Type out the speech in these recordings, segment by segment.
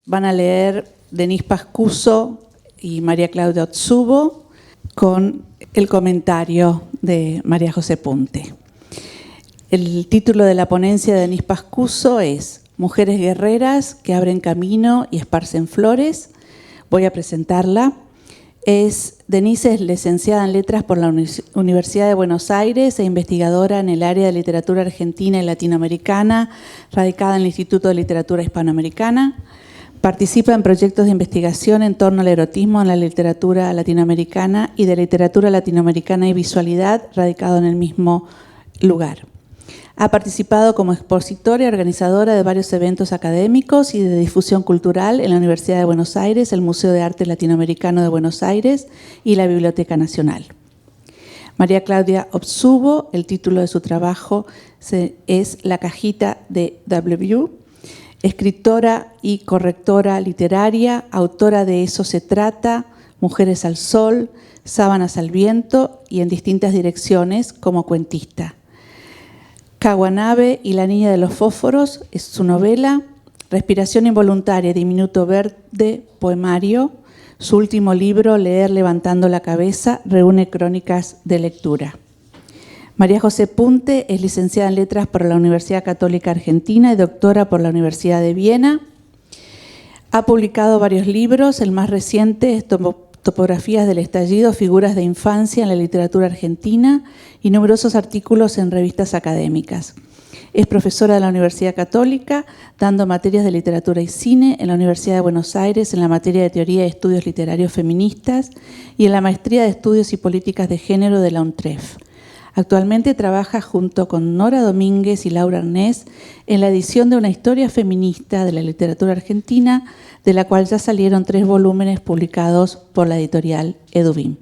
van a leer Denise Pascuso y María Claudia Otsubo con el comentario de María José Punte. El título de la ponencia de Denise Pascuso es Mujeres guerreras que abren camino y esparcen flores. Voy a presentarla. Denise es licenciada en Letras por la Universidad de Buenos Aires e investigadora en el área de literatura argentina y latinoamericana, radicada en el Instituto de Literatura Hispanoamericana. Participa en proyectos de investigación en torno al erotismo en la literatura latinoamericana y de literatura latinoamericana y visualidad, radicado en el mismo lugar. Ha participado como expositora y organizadora de varios eventos académicos y de difusión cultural en la Universidad de Buenos Aires, el Museo de Arte Latinoamericano de Buenos Aires y la Biblioteca Nacional. María Claudia Otsubo, el título de su trabajo es La cajita de W. Escritora y correctora literaria, autora de Eso se trata, Mujeres al sol, Sábanas al viento y en distintas direcciones como cuentista. Caguanabe y la niña de los fósforos es su novela. Respiración involuntaria, diminuto verde, poemario. Su último libro, Leer levantando la cabeza, reúne crónicas de lectura. María José Punte es licenciada en Letras por la Universidad Católica Argentina y doctora por la Universidad de Viena. Ha publicado varios libros, el más reciente es Topografías del estallido, figuras de infancia en la literatura argentina y numerosos artículos en revistas académicas. Es profesora de la Universidad Católica, dando materias de literatura y cine en la Universidad de Buenos Aires en la materia de Teoría y Estudios Literarios Feministas y en la Maestría de Estudios y Políticas de Género de la UNTREF. Actualmente trabaja junto con Nora Domínguez y Laura Arnés en la edición de una historia feminista de la literatura argentina, de la cual ya salieron 3 volúmenes publicados por la editorial Edubim.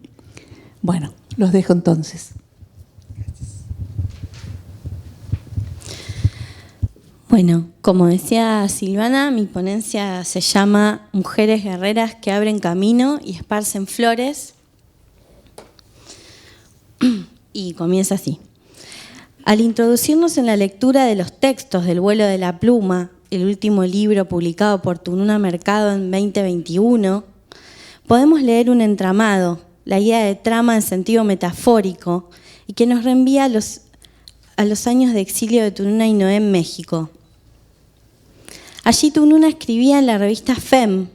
Bueno, los dejo entonces. Bueno, como decía Silvana, mi ponencia se llama Mujeres guerreras que abren camino y esparcen flores. Y comienza así. Al introducirnos en la lectura de los textos del Vuelo de la Pluma, el último libro publicado por Tununa Mercado en 2021, podemos leer un entramado, la idea de trama en sentido metafórico, y que nos reenvía a los años de exilio de Tununa y Noé en México. Allí Tununa escribía en la revista FEM.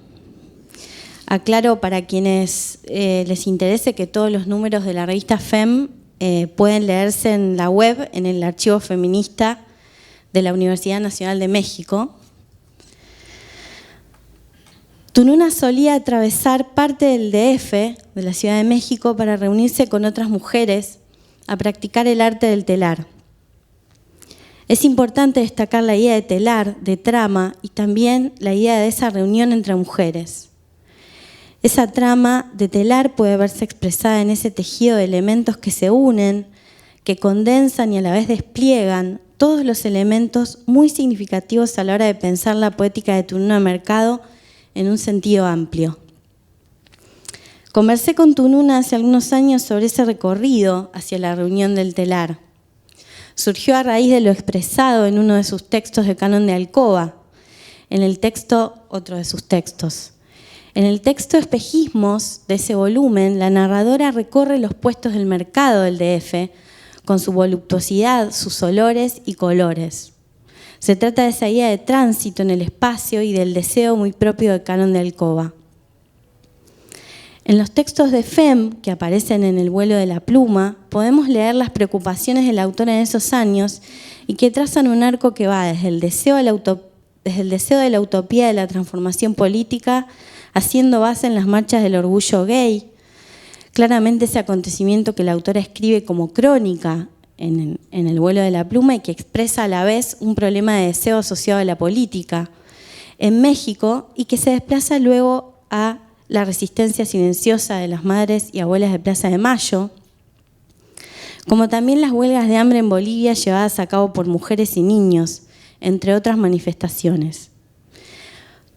Aclaro para quienes les interese que todos los números de la revista FEM pueden leerse en la web, en el archivo feminista de la Universidad Nacional de México. Tununa solía atravesar parte del DF, de la Ciudad de México, para reunirse con otras mujeres a practicar el arte del telar. Es importante destacar la idea de telar, de trama, y también la idea de esa reunión entre mujeres. Esa trama de telar puede verse expresada en ese tejido de elementos que se unen, que condensan y a la vez despliegan todos los elementos muy significativos a la hora de pensar la poética de Tununa Mercado en un sentido amplio. Conversé con Tununa hace algunos años sobre ese recorrido hacia la reunión del telar. Surgió a raíz de lo expresado en uno de sus textos de Canon de Alcoba, en el texto, otro de sus textos. En el texto Espejismos de ese volumen, la narradora recorre los puestos del mercado del DF con su voluptuosidad, sus olores y colores. Se trata de esa idea de tránsito en el espacio y del deseo muy propio de Canon de Alcoba. En los textos de FEM, que aparecen en el Vuelo de la Pluma, podemos leer las preocupaciones de la autora en esos años y que trazan un arco que va desde el deseo de la utopía de la transformación política, haciendo base en las marchas del orgullo gay, claramente ese acontecimiento que la autora escribe como crónica en el Vuelo de la Pluma y que expresa a la vez un problema de deseo asociado a la política en México y que se desplaza luego a la resistencia silenciosa de las madres y abuelas de Plaza de Mayo, como también las huelgas de hambre en Bolivia llevadas a cabo por mujeres y niños, entre otras manifestaciones.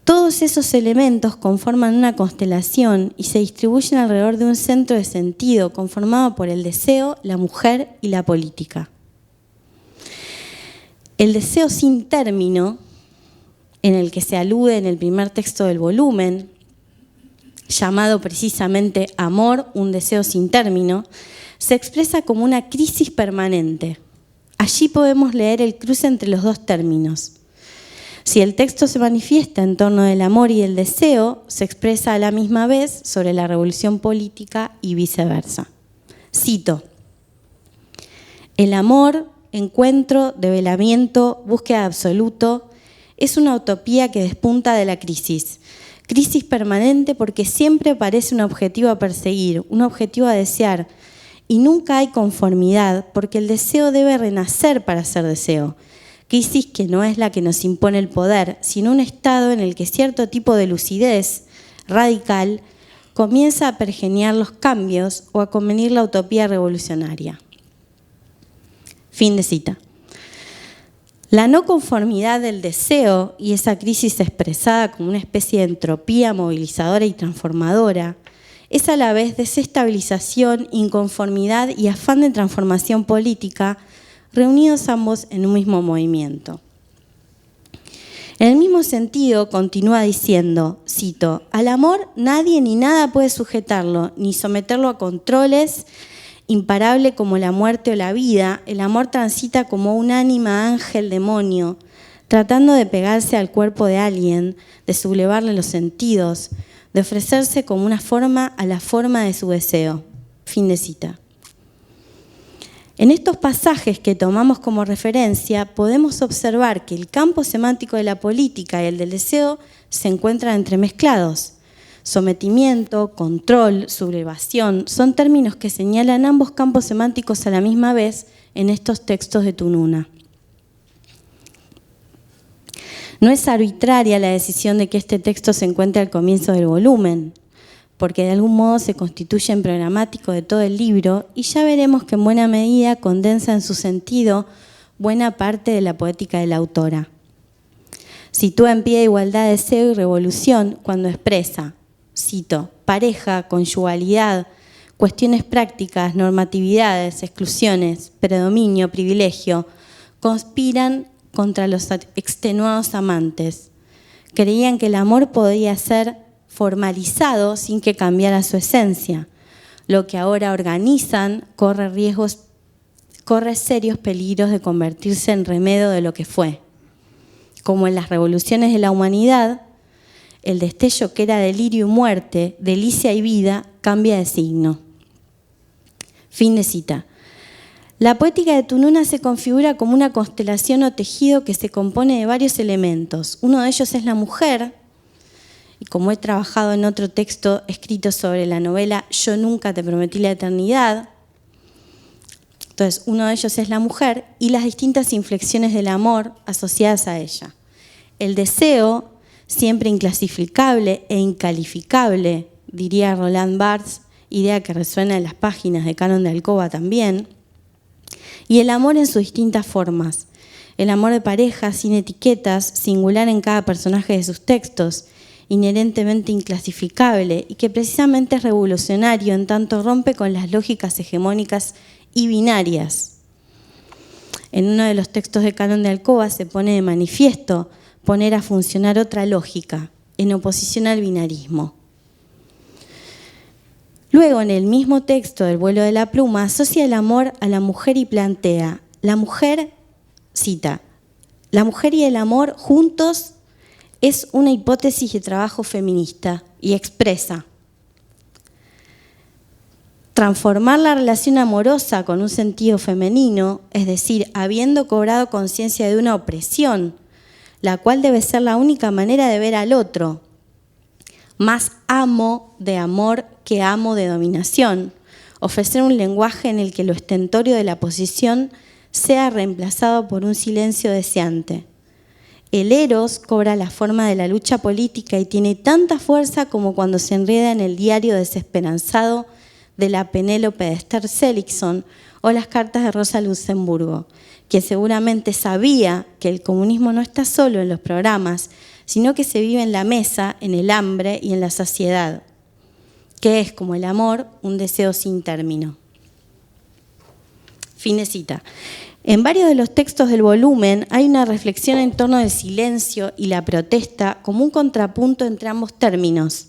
Todos esos elementos conforman una constelación y se distribuyen alrededor de un centro de sentido conformado por el deseo, la mujer y la política. El deseo sin término en el que se alude en el primer texto del volumen, llamado precisamente Amor, un deseo sin término, se expresa como una crisis permanente. Allí podemos leer el cruce entre los dos términos. Si el texto se manifiesta en torno del amor y el deseo, se expresa a la misma vez sobre la revolución política y viceversa. Cito: el amor, encuentro, develamiento, búsqueda de absoluto, es una utopía que despunta de la crisis. Crisis permanente porque siempre parece un objetivo a perseguir, un objetivo a desear, y nunca hay conformidad porque el deseo debe renacer para ser deseo. Crisis que no es la que nos impone el poder, sino un estado en el que cierto tipo de lucidez radical comienza a pergeñar los cambios o a convenir la utopía revolucionaria. Fin de cita. La no conformidad del deseo y esa crisis expresada como una especie de entropía movilizadora y transformadora es a la vez desestabilización, inconformidad y afán de transformación política, reunidos ambos en un mismo movimiento. En el mismo sentido, continúa diciendo, cito: al amor nadie ni nada puede sujetarlo, ni someterlo a controles. Imparable como la muerte o la vida, el amor transita como un ánima ángel demonio, tratando de pegarse al cuerpo de alguien, de sublevarle los sentidos, de ofrecerse como una forma a la forma de su deseo. Fin de cita. En estos pasajes que tomamos como referencia, podemos observar que el campo semántico de la política y el del deseo se encuentran entremezclados. Sometimiento, control, sublevación, son términos que señalan ambos campos semánticos a la misma vez en estos textos de Tununa. No es arbitraria la decisión de que este texto se encuentre al comienzo del volumen, porque de algún modo se constituye en programático de todo el libro y ya veremos que en buena medida condensa en su sentido buena parte de la poética de la autora. Sitúa en pie de igualdad, deseo y revolución cuando expresa, cito, pareja, conyugalidad, cuestiones prácticas, normatividades, exclusiones, predominio, privilegio, conspiran contra los extenuados amantes. Creían que el amor podía ser formalizado sin que cambiara su esencia. Lo que ahora organizan corre serios peligros de convertirse en remedio de lo que fue. Como en las revoluciones de la humanidad, el destello que era delirio y muerte, delicia y vida, cambia de signo. Fin de cita. La poética de Tununa se configura como una constelación o tejido que se compone de varios elementos. Uno de ellos es la mujer, y como he trabajado en otro texto escrito sobre la novela Yo nunca te prometí la eternidad, entonces uno de ellos es la mujer y las distintas inflexiones del amor asociadas a ella. El deseo, siempre inclasificable e incalificable, diría Roland Barthes, idea que resuena en las páginas de Canon de Alcoba también, y el amor en sus distintas formas. El amor de pareja, sin etiquetas, singular en cada personaje de sus textos, inherentemente inclasificable y que precisamente es revolucionario en tanto rompe con las lógicas hegemónicas y binarias. En uno de los textos de Canon de Alcoba se pone de manifiesto poner a funcionar otra lógica, en oposición al binarismo. Luego, en el mismo texto del vuelo de la pluma, asocia el amor a la mujer y plantea, la mujer, cita, la mujer y el amor juntos es una hipótesis de trabajo feminista y expresa: transformar la relación amorosa con un sentido femenino, es decir, habiendo cobrado conciencia de una opresión, la cual debe ser la única manera de ver al otro, más amo de amor que amo de dominación, ofrecer un lenguaje en el que lo estentorio de la posición sea reemplazado por un silencio deseante. El eros cobra la forma de la lucha política y tiene tanta fuerza como cuando se enreda en el diario desesperanzado de la Penélope de Esther Seligson o las cartas de Rosa Luxemburgo, que seguramente sabía que el comunismo no está solo en los programas, sino que se vive en la mesa, en el hambre y en la saciedad, que es, como el amor, un deseo sin término. Fin de cita. En varios de los textos del volumen hay una reflexión en torno al silencio y la protesta como un contrapunto entre ambos términos,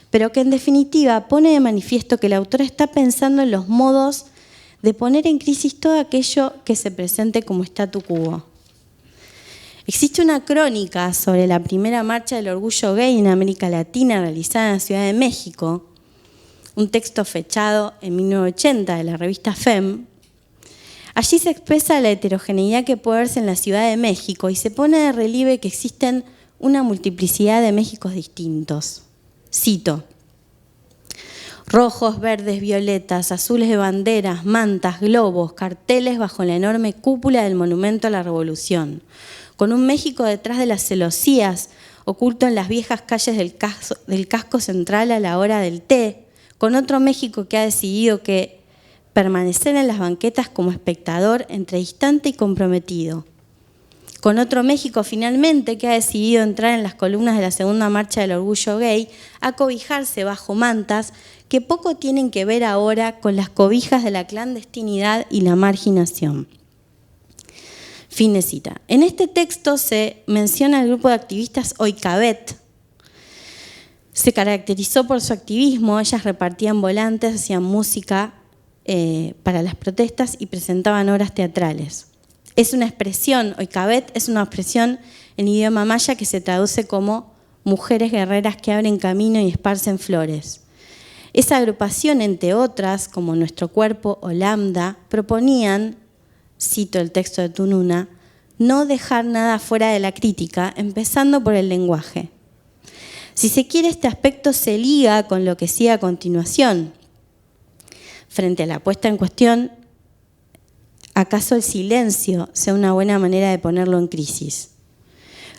pero que en definitiva pone de manifiesto que la autora está pensando en los modos de poner en crisis todo aquello que se presente como statu quo. Existe una crónica sobre la primera marcha del orgullo gay en América Latina realizada en la Ciudad de México, un texto fechado en 1980 de la revista FEM. Allí se expresa la heterogeneidad que puede verse en la Ciudad de México y se pone de relieve que existen una multiplicidad de Méxicos distintos. Cito: rojos, verdes, violetas, azules de banderas, mantas, globos, carteles bajo la enorme cúpula del Monumento a la Revolución, con un México detrás de las celosías, oculto en las viejas calles del casco central a la hora del té, con otro México que ha decidido que permanecer en las banquetas como espectador entre distante y comprometido. Con otro México, finalmente, que ha decidido entrar en las columnas de la segunda marcha del orgullo gay, a cobijarse bajo mantas que poco tienen que ver ahora con las cobijas de la clandestinidad y la marginación. Fin de cita. En este texto se menciona el grupo de activistas Oikabet. Se caracterizó por su activismo, ellas repartían volantes, hacían música para las protestas y presentaban obras teatrales. Es una expresión, Oikabet es una expresión en idioma maya que se traduce como mujeres guerreras que abren camino y esparcen flores. Esa agrupación, entre otras, como Nuestro Cuerpo o Lambda, proponían, cito el texto de Tununa, no dejar nada fuera de la crítica, empezando por el lenguaje. Si se quiere, este aspecto se liga con lo que sigue a continuación. Frente a la puesta en cuestión, ¿acaso el silencio sea una buena manera de ponerlo en crisis?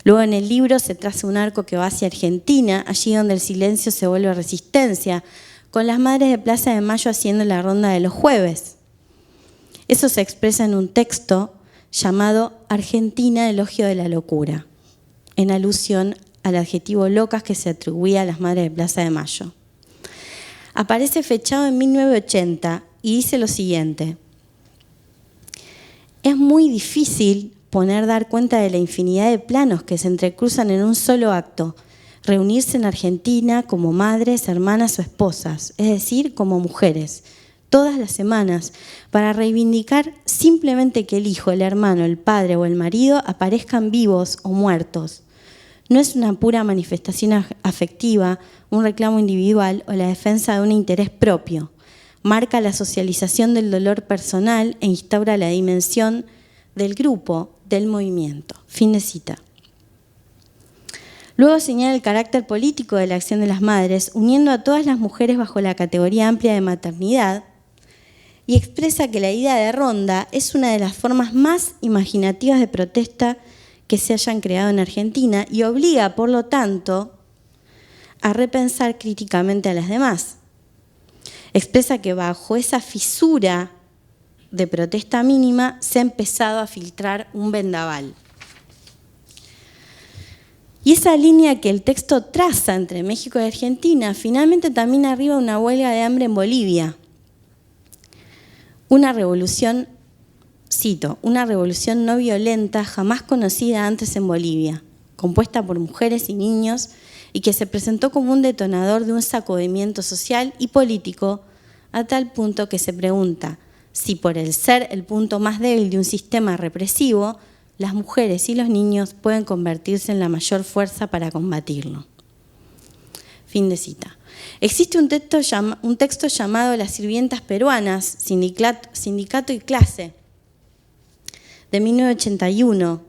Luego en el libro se traza un arco que va hacia Argentina, allí donde el silencio se vuelve resistencia, con las madres de Plaza de Mayo haciendo la ronda de los jueves. Eso se expresa en un texto llamado Argentina, elogio de la locura, en alusión al adjetivo locas que se atribuía a las madres de Plaza de Mayo. Aparece fechado en 1980 y dice lo siguiente: es muy difícil dar cuenta de la infinidad de planos que se entrecruzan en un solo acto, reunirse en Argentina como madres, hermanas o esposas, es decir, como mujeres, todas las semanas, para reivindicar simplemente que el hijo, el hermano, el padre o el marido aparezcan vivos o muertos. No es una pura manifestación afectiva, un reclamo individual o la defensa de un interés propio. Marca la socialización del dolor personal e instaura la dimensión del grupo, del movimiento. Fin de cita. Luego señala el carácter político de la acción de las madres, uniendo a todas las mujeres bajo la categoría amplia de maternidad, y expresa que la idea de ronda es una de las formas más imaginativas de protesta que se hayan creado en Argentina y obliga, por lo tanto, a repensar críticamente a las demás. Expresa que bajo esa fisura de protesta mínima se ha empezado a filtrar un vendaval. Y esa línea que el texto traza entre México y Argentina finalmente también arriba una huelga de hambre en Bolivia. Una revolución, cito, una revolución no violenta jamás conocida antes en Bolivia, compuesta por mujeres y niños y que se presentó como un detonador de un sacudimiento social y político a tal punto que se pregunta si por el ser el punto más débil de un sistema represivo, las mujeres y los niños pueden convertirse en la mayor fuerza para combatirlo. Fin de cita. Existe un texto llamado Las sirvientas peruanas, sindicato y clase, de 1981.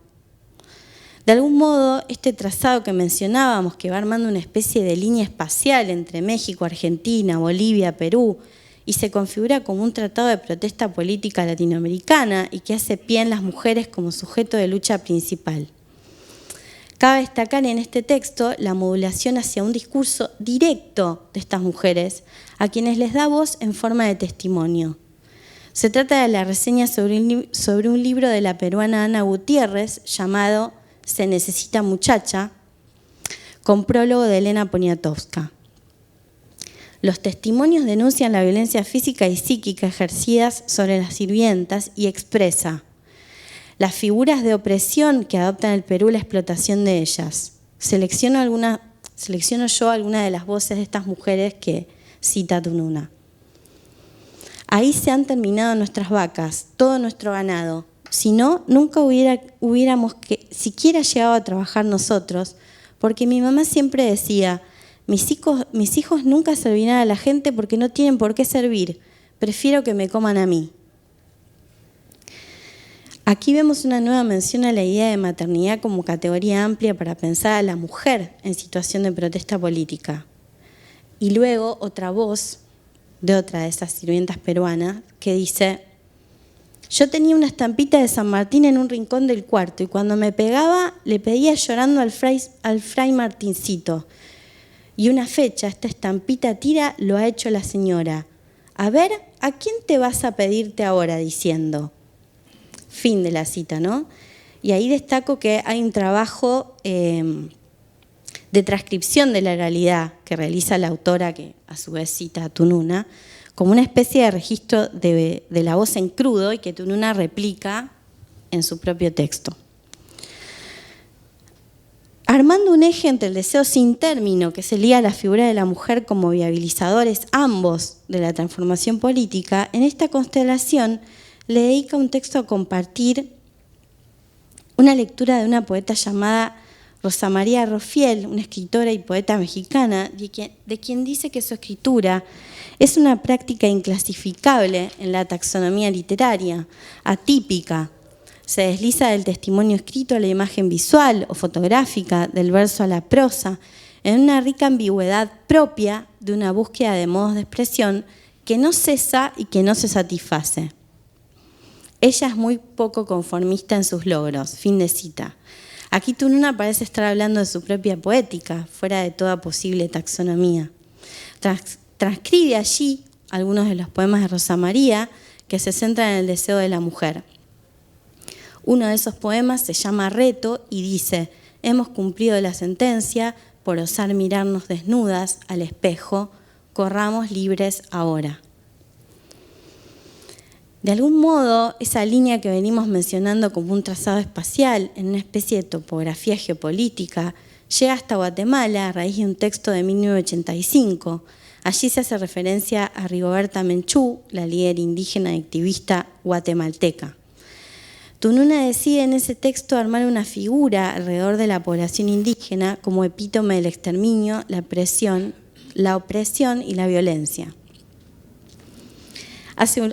De algún modo, este trazado que mencionábamos, que va armando una especie de línea espacial entre México, Argentina, Bolivia, Perú, y se configura como un tratado de protesta política latinoamericana y que hace pie en las mujeres como sujeto de lucha principal. Cabe destacar en este texto la modulación hacia un discurso directo de estas mujeres, a quienes les da voz en forma de testimonio. Se trata de la reseña sobre un libro de la peruana Ana Gutiérrez llamado Se necesita muchacha, con prólogo de Elena Poniatowska. Los testimonios denuncian la violencia física y psíquica ejercidas sobre las sirvientas y expresa: las figuras de opresión que adopta en el Perú la explotación de ellas. Selecciono yo algunas de las voces de estas mujeres que cita Tununa. Ahí se han terminado nuestras vacas, todo nuestro ganado. Si no, nunca hubiéramos siquiera llegado a trabajar nosotros, porque mi mamá siempre decía, mis hijos nunca servirán a la gente porque no tienen por qué servir, prefiero que me coman a mí. Aquí vemos una nueva mención a la idea de maternidad como categoría amplia para pensar a la mujer en situación de protesta política. Y luego otra voz de otra de esas sirvientas peruanas que dice, yo tenía una estampita de San Martín en un rincón del cuarto y cuando me pegaba le pedía llorando al fray Martincito. Y una fecha, esta estampita tira, lo ha hecho la señora. A ver, ¿a quién te vas a pedirte ahora? Diciendo. Fin de la cita, ¿no? Y ahí destaco que hay un trabajo de transcripción de la realidad que realiza la autora, que a su vez cita a Tununa, como una especie de registro de la voz en crudo y que Tununa replica en su propio texto. Armando un eje entre el deseo sin término que se liga a la figura de la mujer como viabilizadores ambos de la transformación política, en esta constelación le dedica un texto a compartir una lectura de una poeta llamada Rosa María Rofiel, una escritora y poeta mexicana, de quien dice que su escritura es una práctica inclasificable en la taxonomía literaria, atípica. Se desliza del testimonio escrito a la imagen visual o fotográfica, del verso a la prosa, en una rica ambigüedad propia de una búsqueda de modos de expresión que no cesa y que no se satisface. Ella es muy poco conformista en sus logros. Fin de cita. Aquí Tununa parece estar hablando de su propia poética, fuera de toda posible taxonomía. Transcribe allí algunos de los poemas de Rosa María que se centran en el deseo de la mujer. Uno de esos poemas se llama Reto y dice: hemos cumplido la sentencia por osar mirarnos desnudas al espejo, corramos libres ahora. De algún modo, esa línea que venimos mencionando como un trazado espacial en una especie de topografía geopolítica llega hasta Guatemala a raíz de un texto de 1985. Allí se hace referencia a Rigoberta Menchú, la líder indígena y activista guatemalteca. Tununa decide en ese texto armar una figura alrededor de la población indígena como epítome del exterminio, la opresión y la violencia.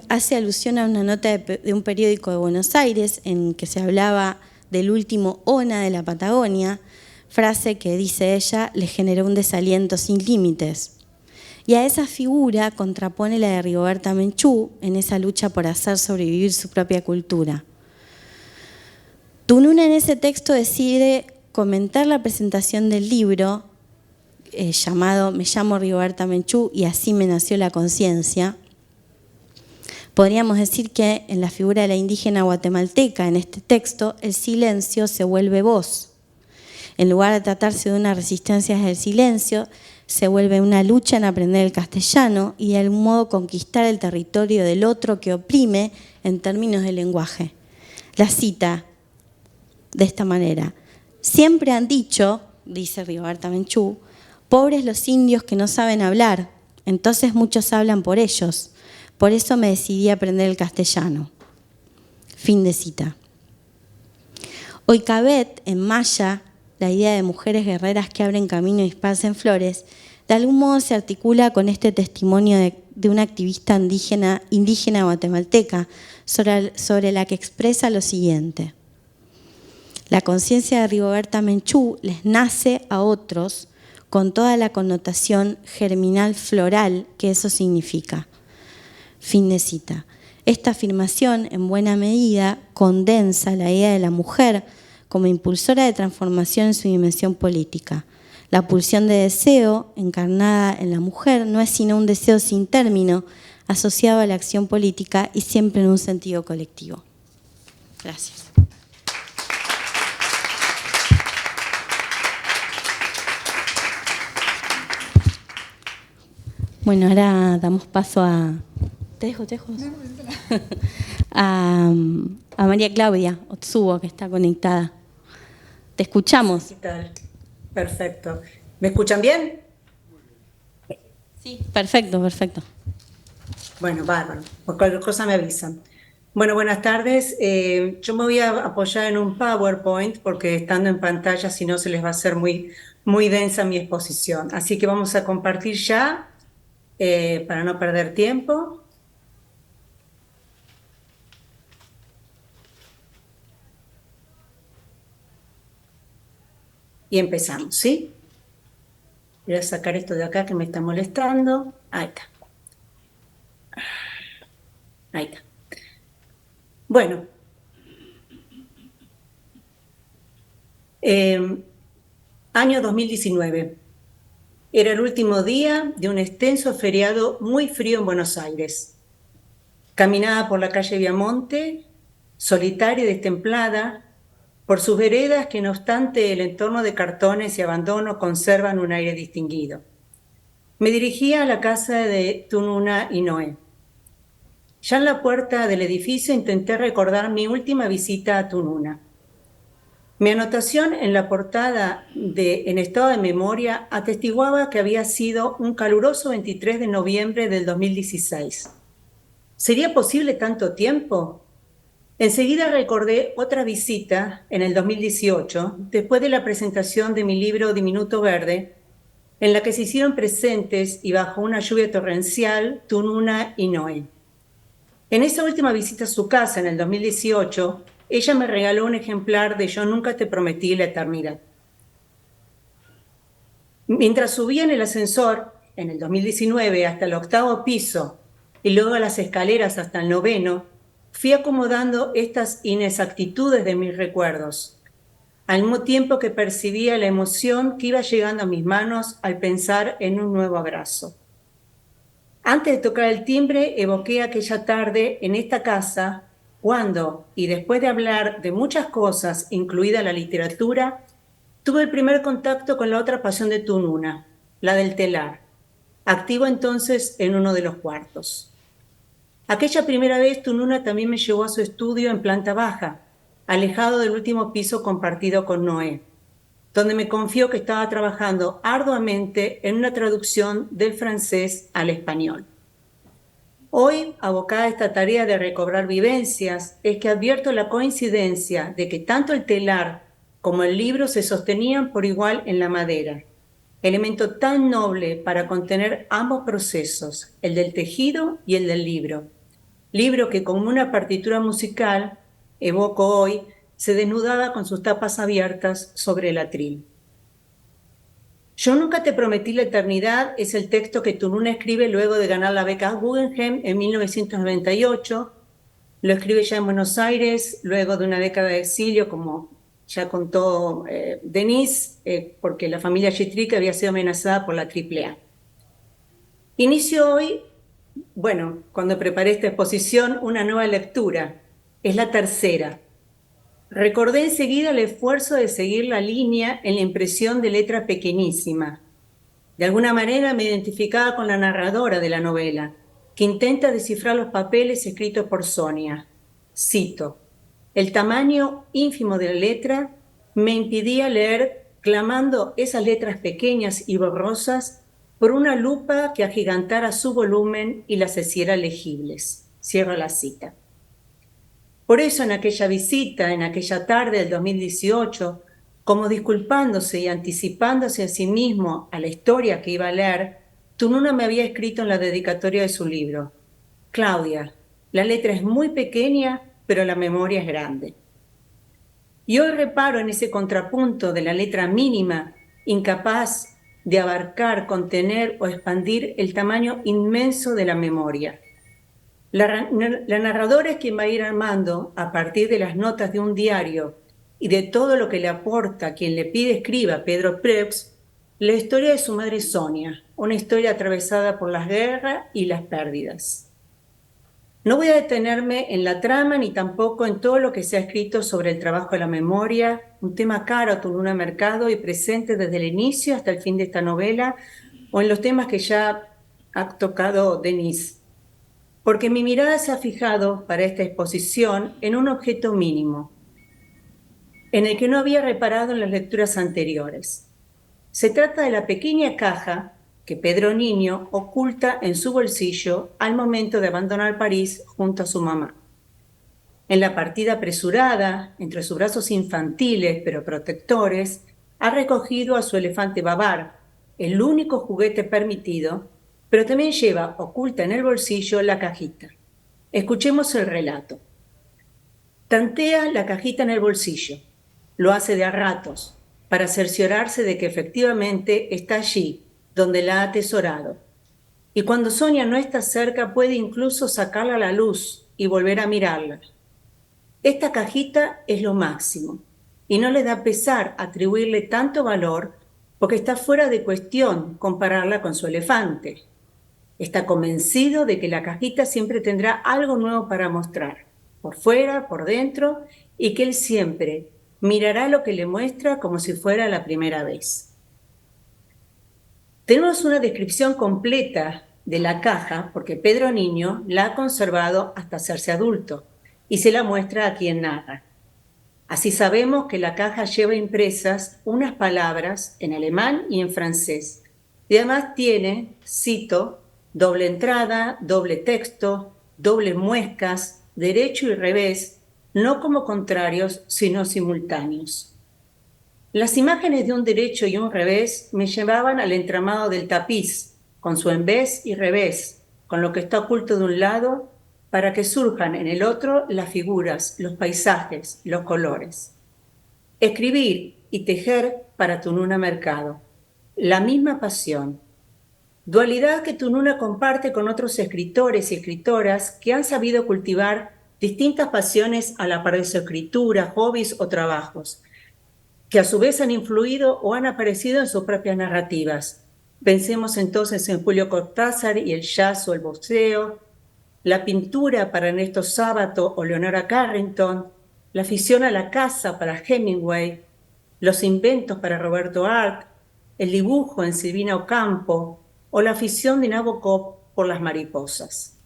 Hace alusión a una nota de un periódico de Buenos Aires en que se hablaba del último ONA de la Patagonia, frase que, dice ella, le generó un desaliento sin límites. Y a esa figura contrapone la de Rigoberta Menchú en esa lucha por hacer sobrevivir su propia cultura. Tununa en ese texto decide comentar la presentación del libro llamado Me llamo Rigoberta Menchú y así me nació la conciencia. Podríamos decir que en la figura de la indígena guatemalteca, en este texto, el silencio se vuelve voz. En lugar de tratarse de una resistencia desde el silencio, se vuelve una lucha en aprender el castellano y de algún modo conquistar el territorio del otro que oprime en términos de lenguaje. La cita de esta manera: siempre han dicho, dice Rigoberta Menchú, pobres los indios que no saben hablar, entonces muchos hablan por ellos. Por eso me decidí a aprender el castellano. Fin de cita. Oikabet, en maya, la idea de mujeres guerreras que abren camino y esparcen flores, de algún modo se articula con este testimonio de una activista indígena guatemalteca sobre la que expresa lo siguiente. La conciencia de Rigoberta Menchú les nace a otros con toda la connotación germinal floral que eso significa. Fin de cita. Esta afirmación, en buena medida, condensa la idea de la mujer como impulsora de transformación en su dimensión política. La pulsión de deseo, encarnada en la mujer, no es sino un deseo sin término, asociado a la acción política y siempre en un sentido colectivo. Gracias. Bueno, ahora damos paso a Te dejo. a María Claudia Otsubo, que está conectada. Te escuchamos. ¿Qué tal? Perfecto. ¿Me escuchan bien? Sí, perfecto. Bueno, bárbaro. Por cualquier cosa me avisan. Bueno, buenas tardes. Yo me voy a apoyar en un PowerPoint porque estando en pantalla, si no, se les va a hacer muy densa mi exposición. Así que vamos a compartir ya para no perder tiempo. Y empezamos, ¿sí? Voy a sacar esto de acá que me está molestando. Ahí está. Bueno. Año 2019. Era el último día de un extenso feriado muy frío en Buenos Aires. Caminaba por la calle Viamonte, solitaria y destemplada, por sus veredas que no obstante el entorno de cartones y abandono conservan un aire distinguido. Me dirigía a la casa de Tununa y Noé. Ya en la puerta del edificio intenté recordar mi última visita a Tununa. Mi anotación en la portada En estado de memoria atestiguaba que había sido un caluroso 23 de noviembre del 2016. ¿Sería posible tanto tiempo? Enseguida recordé otra visita en el 2018, después de la presentación de mi libro Diminuto Verde, en la que se hicieron presentes y bajo una lluvia torrencial Tununa y Noé. En esa última visita a su casa en el 2018, ella me regaló un ejemplar de Yo nunca te prometí la eternidad. Mientras subía en el ascensor, en el 2019, hasta el 8º piso y luego a las escaleras hasta el 9º, fui acomodando estas inexactitudes de mis recuerdos, al mismo tiempo que percibía la emoción que iba llegando a mis manos al pensar en un nuevo abrazo. Antes de tocar el timbre, evoqué aquella tarde en esta casa, cuando, y después de hablar de muchas cosas, incluida la literatura, tuve el primer contacto con la otra pasión de Tununa, la del telar, activo entonces en uno de los cuartos. Aquella primera vez, Tununa también me llevó a su estudio en planta baja, alejado del último piso compartido con Noé, donde me confió que estaba trabajando arduamente en una traducción del francés al español. Hoy, abocada a esta tarea de recobrar vivencias, es que advierto la coincidencia de que tanto el telar como el libro se sostenían por igual en la madera, elemento tan noble para contener ambos procesos, el del tejido y el del libro que como una partitura musical, evoco hoy, se desnudaba con sus tapas abiertas sobre el atril. Yo nunca te prometí la eternidad es el texto que Tununa escribe luego de ganar la beca Guggenheim en 1998. Lo escribe ya en Buenos Aires, luego de una década de exilio, como ya contó Denise, porque la familia Chitrique había sido amenazada por la AAA. Inicio hoy, cuando preparé esta exposición, una nueva lectura. Es la tercera. Recordé enseguida el esfuerzo de seguir la línea en la impresión de letra pequeñísima. De alguna manera me identificaba con la narradora de la novela, que intenta descifrar los papeles escritos por Sonia. Cito: el tamaño ínfimo de la letra me impedía leer clamando esas letras pequeñas y borrosas por una lupa que agigantara su volumen y las hiciera legibles. Cierro la cita. Por eso en aquella visita, en aquella tarde del 2018, como disculpándose y anticipándose a sí mismo a la historia que iba a leer, Tununa me había escrito en la dedicatoria de su libro: Claudia, la letra es muy pequeña, pero la memoria es grande. Y hoy reparo en ese contrapunto de la letra mínima, incapaz de abarcar, contener o expandir el tamaño inmenso de la memoria. La narradora es quien va a ir armando, a partir de las notas de un diario y de todo lo que le aporta quien le pide escriba, Pedro Preux, la historia de su madre Sonia, una historia atravesada por las guerras y las pérdidas. No voy a detenerme en la trama ni tampoco en todo lo que se ha escrito sobre el trabajo de la memoria, un tema caro a Tununa Mercado y presente desde el inicio hasta el fin de esta novela, o en los temas que ya ha tocado Denise. porque mi mirada se ha fijado para esta exposición en un objeto mínimo, en el que no había reparado en las lecturas anteriores. Se trata de la pequeña caja que Pedro Niño oculta en su bolsillo al momento de abandonar París junto a su mamá. En la partida apresurada, entre sus brazos infantiles pero protectores, ha recogido a su elefante Babar, el único juguete permitido, pero también lleva oculta en el bolsillo la cajita. Escuchemos el relato. Tantea la cajita en el bolsillo. Lo hace de a ratos, para cerciorarse de que efectivamente está allí, donde la ha atesorado. Y cuando Sonia no está cerca, puede incluso sacarla a la luz y volver a mirarla. Esta cajita es lo máximo, y no le da pesar atribuirle tanto valor porque está fuera de cuestión compararla con su elefante. Está convencido de que la cajita siempre tendrá algo nuevo para mostrar, por fuera, por dentro, y que él siempre mirará lo que le muestra como si fuera la primera vez. Tenemos una descripción completa de la caja porque Pedro Niño la ha conservado hasta hacerse adulto y se la muestra a quien narra. Así sabemos que la caja lleva impresas unas palabras en alemán y en francés. Y además tiene, cito, doble entrada, doble texto, dobles muescas, derecho y revés, no como contrarios, sino simultáneos. Las imágenes de un derecho y un revés me llevaban al entramado del tapiz, con su envés y revés, con lo que está oculto de un lado, para que surjan en el otro las figuras, los paisajes, los colores. Escribir y tejer para Tununa Mercado. La misma pasión. Dualidad que Tununa comparte con otros escritores y escritoras que han sabido cultivar distintas pasiones a la par de su escritura, hobbies o trabajos, que a su vez han influido o han aparecido en sus propias narrativas. Pensemos entonces en Julio Cortázar y el jazz o el boxeo, la pintura para Ernesto Sábato o Leonora Carrington, la afición a la caza para Hemingway, los inventos para Roberto Arlt, el dibujo en Silvina Ocampo o la afición de Nabokov por las mariposas.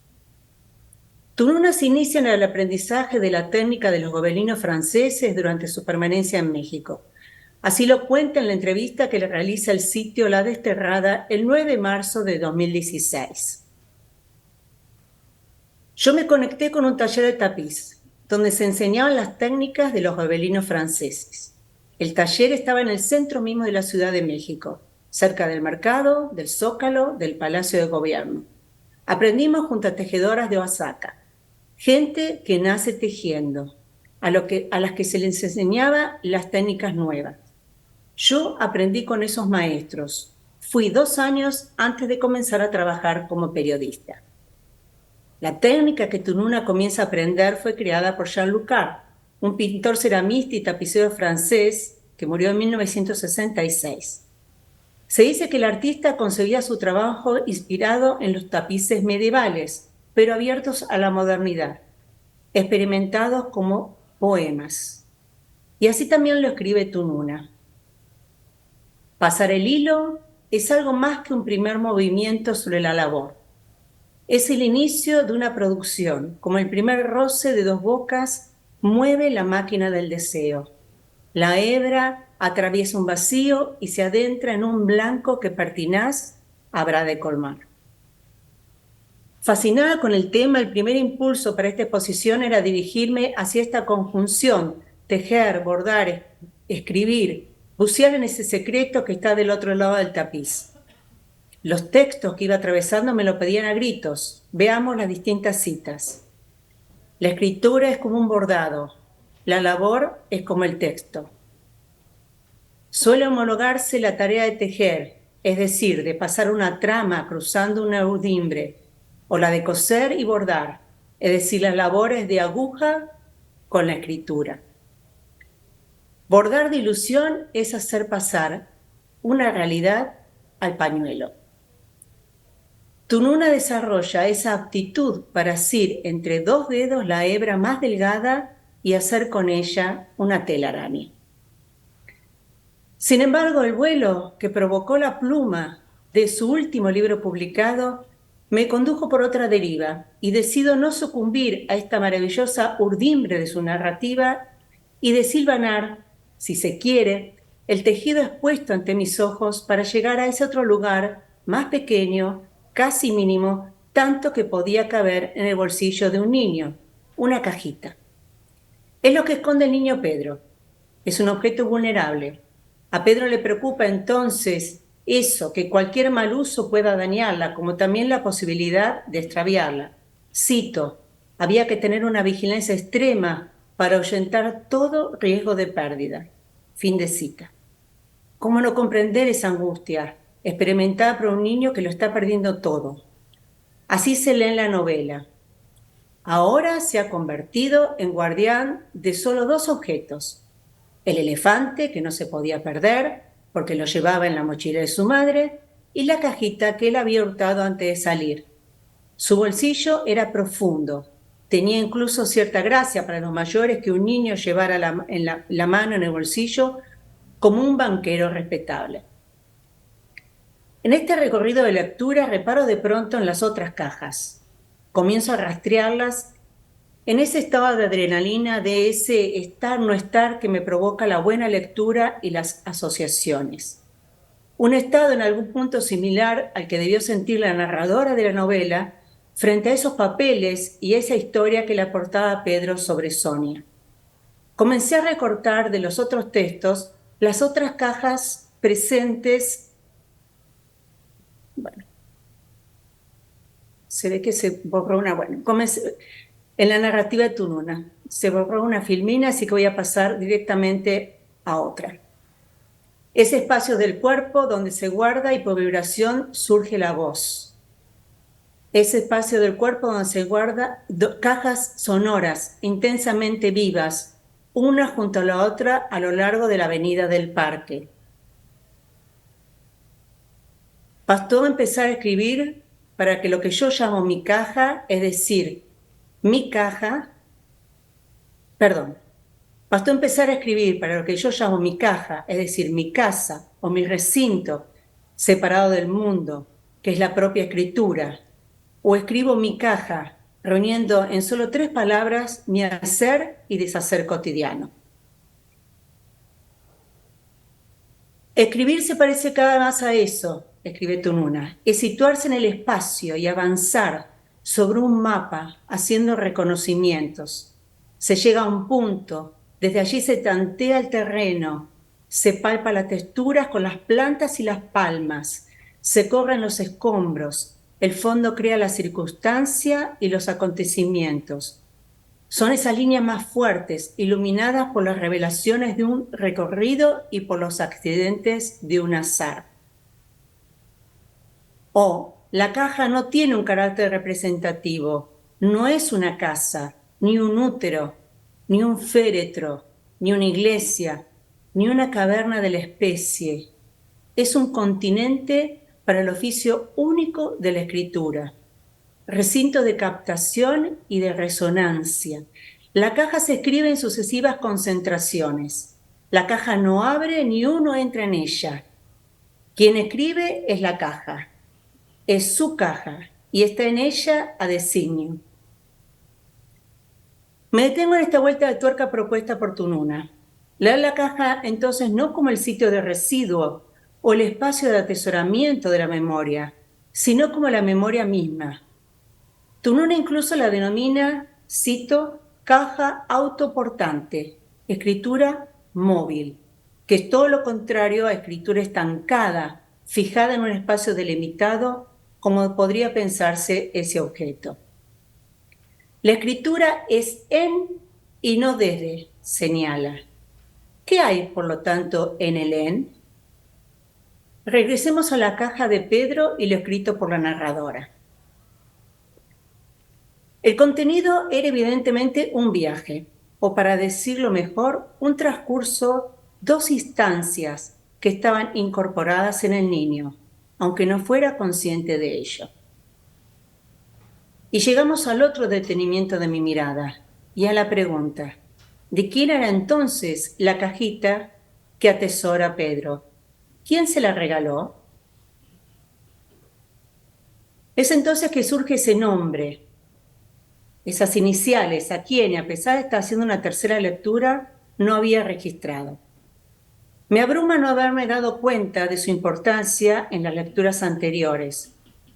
Tununa se inicia en el aprendizaje de la técnica de los gobelinos franceses durante su permanencia en México. Así lo cuenta en la entrevista que le realiza el sitio La Desterrada el 9 de marzo de 2016. Yo me conecté con un taller de tapiz, donde se enseñaban las técnicas de los gobelinos franceses. El taller estaba en el centro mismo de la Ciudad de México, cerca del mercado, del Zócalo, del Palacio de Gobierno. Aprendimos junto a tejedoras de Oaxaca, gente que nace tejiendo, a las que se les enseñaba las técnicas nuevas. Yo aprendí con esos maestros. Fui 2 años antes de comenzar a trabajar como periodista. La técnica que Tununa comienza a aprender fue creada por Jean Lucard, un pintor ceramista y tapicero francés que murió en 1966. Se dice que el artista concebía su trabajo inspirado en los tapices medievales, pero abiertos a la modernidad, experimentados como poemas. Y así también lo escribe Tununa. Pasar el hilo es algo más que un primer movimiento sobre la labor. Es el inicio de una producción, como el primer roce de 2 bocas mueve la máquina del deseo. La hebra atraviesa un vacío y se adentra en un blanco que pertinaz habrá de colmar. Fascinada con el tema, el primer impulso para esta exposición era dirigirme hacia esta conjunción, tejer, bordar, escribir, bucear en ese secreto que está del otro lado del tapiz. Los textos que iba atravesando me lo pedían a gritos. Veamos las distintas citas. La escritura es como un bordado, la labor es como el texto. Suele homologarse la tarea de tejer, es decir, de pasar una trama cruzando una urdimbre, o la de coser y bordar, es decir, las labores de aguja con la escritura. Bordar de ilusión es hacer pasar una realidad al pañuelo. Tununa desarrolla esa aptitud para asir entre 2 dedos la hebra más delgada y hacer con ella una telaraña. Sin embargo, el vuelo que provocó la pluma de su último libro publicado me condujo por otra deriva y decido no sucumbir a esta maravillosa urdimbre de su narrativa y desilvanar, si se quiere, el tejido expuesto ante mis ojos para llegar a ese otro lugar más pequeño, casi mínimo, tanto que podía caber en el bolsillo de un niño, una cajita. Es lo que esconde el niño Pedro. Es un objeto vulnerable. A Pedro le preocupa entonces eso, que cualquier mal uso pueda dañarla, como también la posibilidad de extraviarla. Cito, había que tener una vigilancia extrema para ahuyentar todo riesgo de pérdida. Fin de cita. ¿Cómo no comprender esa angustia experimentada por un niño que lo está perdiendo todo? Así se lee en la novela. Ahora se ha convertido en guardián de solo dos objetos. El elefante, que no se podía perder porque lo llevaba en la mochila de su madre, y la cajita que él había hurtado antes de salir. Su bolsillo era profundo. Tenía incluso cierta gracia para los mayores que un niño llevara la mano en el bolsillo como un banquero respetable. En este recorrido de lectura reparo de pronto en las otras cajas. Comienzo a rastrearlas en ese estado de adrenalina, de ese estar-no estar que me provoca la buena lectura y las asociaciones. Un estado en algún punto similar al que debió sentir la narradora de la novela frente a esos papeles y esa historia que le aportaba Pedro sobre Sonia. Comencé a recortar de los otros textos las otras cajas presentes. Bueno, se ve que se borró una. Bueno, comencé. En la narrativa de Tununa se borró una filmina, así que voy a pasar directamente a otra. Ese espacio del cuerpo donde se guarda y por vibración surge la voz. Ese espacio del cuerpo donde se guarda cajas sonoras intensamente vivas, una junto a la otra a lo largo de la avenida del parque. Bastó empezar a escribir para que lo que yo llamo mi caja, es decir, bastó empezar a escribir para lo que yo llamo mi caja, es decir, mi casa o mi recinto separado del mundo, que es la propia escritura, o escribo mi caja, reuniendo en solo 3 palabras mi hacer y deshacer cotidiano. Escribir se parece cada vez más a eso, escribe Tununa, es situarse en el espacio y avanzar sobre un mapa haciendo reconocimientos. Se llega a un punto, desde allí se tantea el terreno, se palpa las texturas con las plantas y las palmas, se corren los escombros, el fondo crea la circunstancia y los acontecimientos. Son esas líneas más fuertes, iluminadas por las revelaciones de un recorrido y por los accidentes de un azar. La caja no tiene un carácter representativo, no es una casa, ni un útero, ni un féretro, ni una iglesia, ni una caverna de la especie. Es un continente para el oficio único de la escritura, recinto de captación y de resonancia. La caja se escribe en sucesivas concentraciones. La caja no abre ni uno entra en ella. Quien escribe es la caja. Es su caja y está en ella a designio. Me detengo en esta vuelta de tuerca propuesta por Tununa. Leer la caja entonces no como el sitio de residuo o el espacio de atesoramiento de la memoria, sino como la memoria misma. Tununa incluso la denomina, cito, caja autoportante, escritura móvil, que es todo lo contrario a escritura estancada, fijada en un espacio delimitado, como podría pensarse ese objeto. La escritura es en y no desde, señala. ¿Qué hay, por lo tanto, en el en? Regresemos a la caja de Pedro y lo escrito por la narradora. El contenido era evidentemente un viaje, o para decirlo mejor, un transcurso, 2 instancias que estaban incorporadas en el niño, aunque no fuera consciente de ello. Y llegamos al otro detenimiento de mi mirada y a la pregunta, ¿de quién era entonces la cajita que atesora Pedro? ¿Quién se la regaló? Es entonces que surge ese nombre, esas iniciales, a quien, a pesar de estar haciendo una tercera lectura, no había registrado. Me abruma no haberme dado cuenta de su importancia en las lecturas anteriores,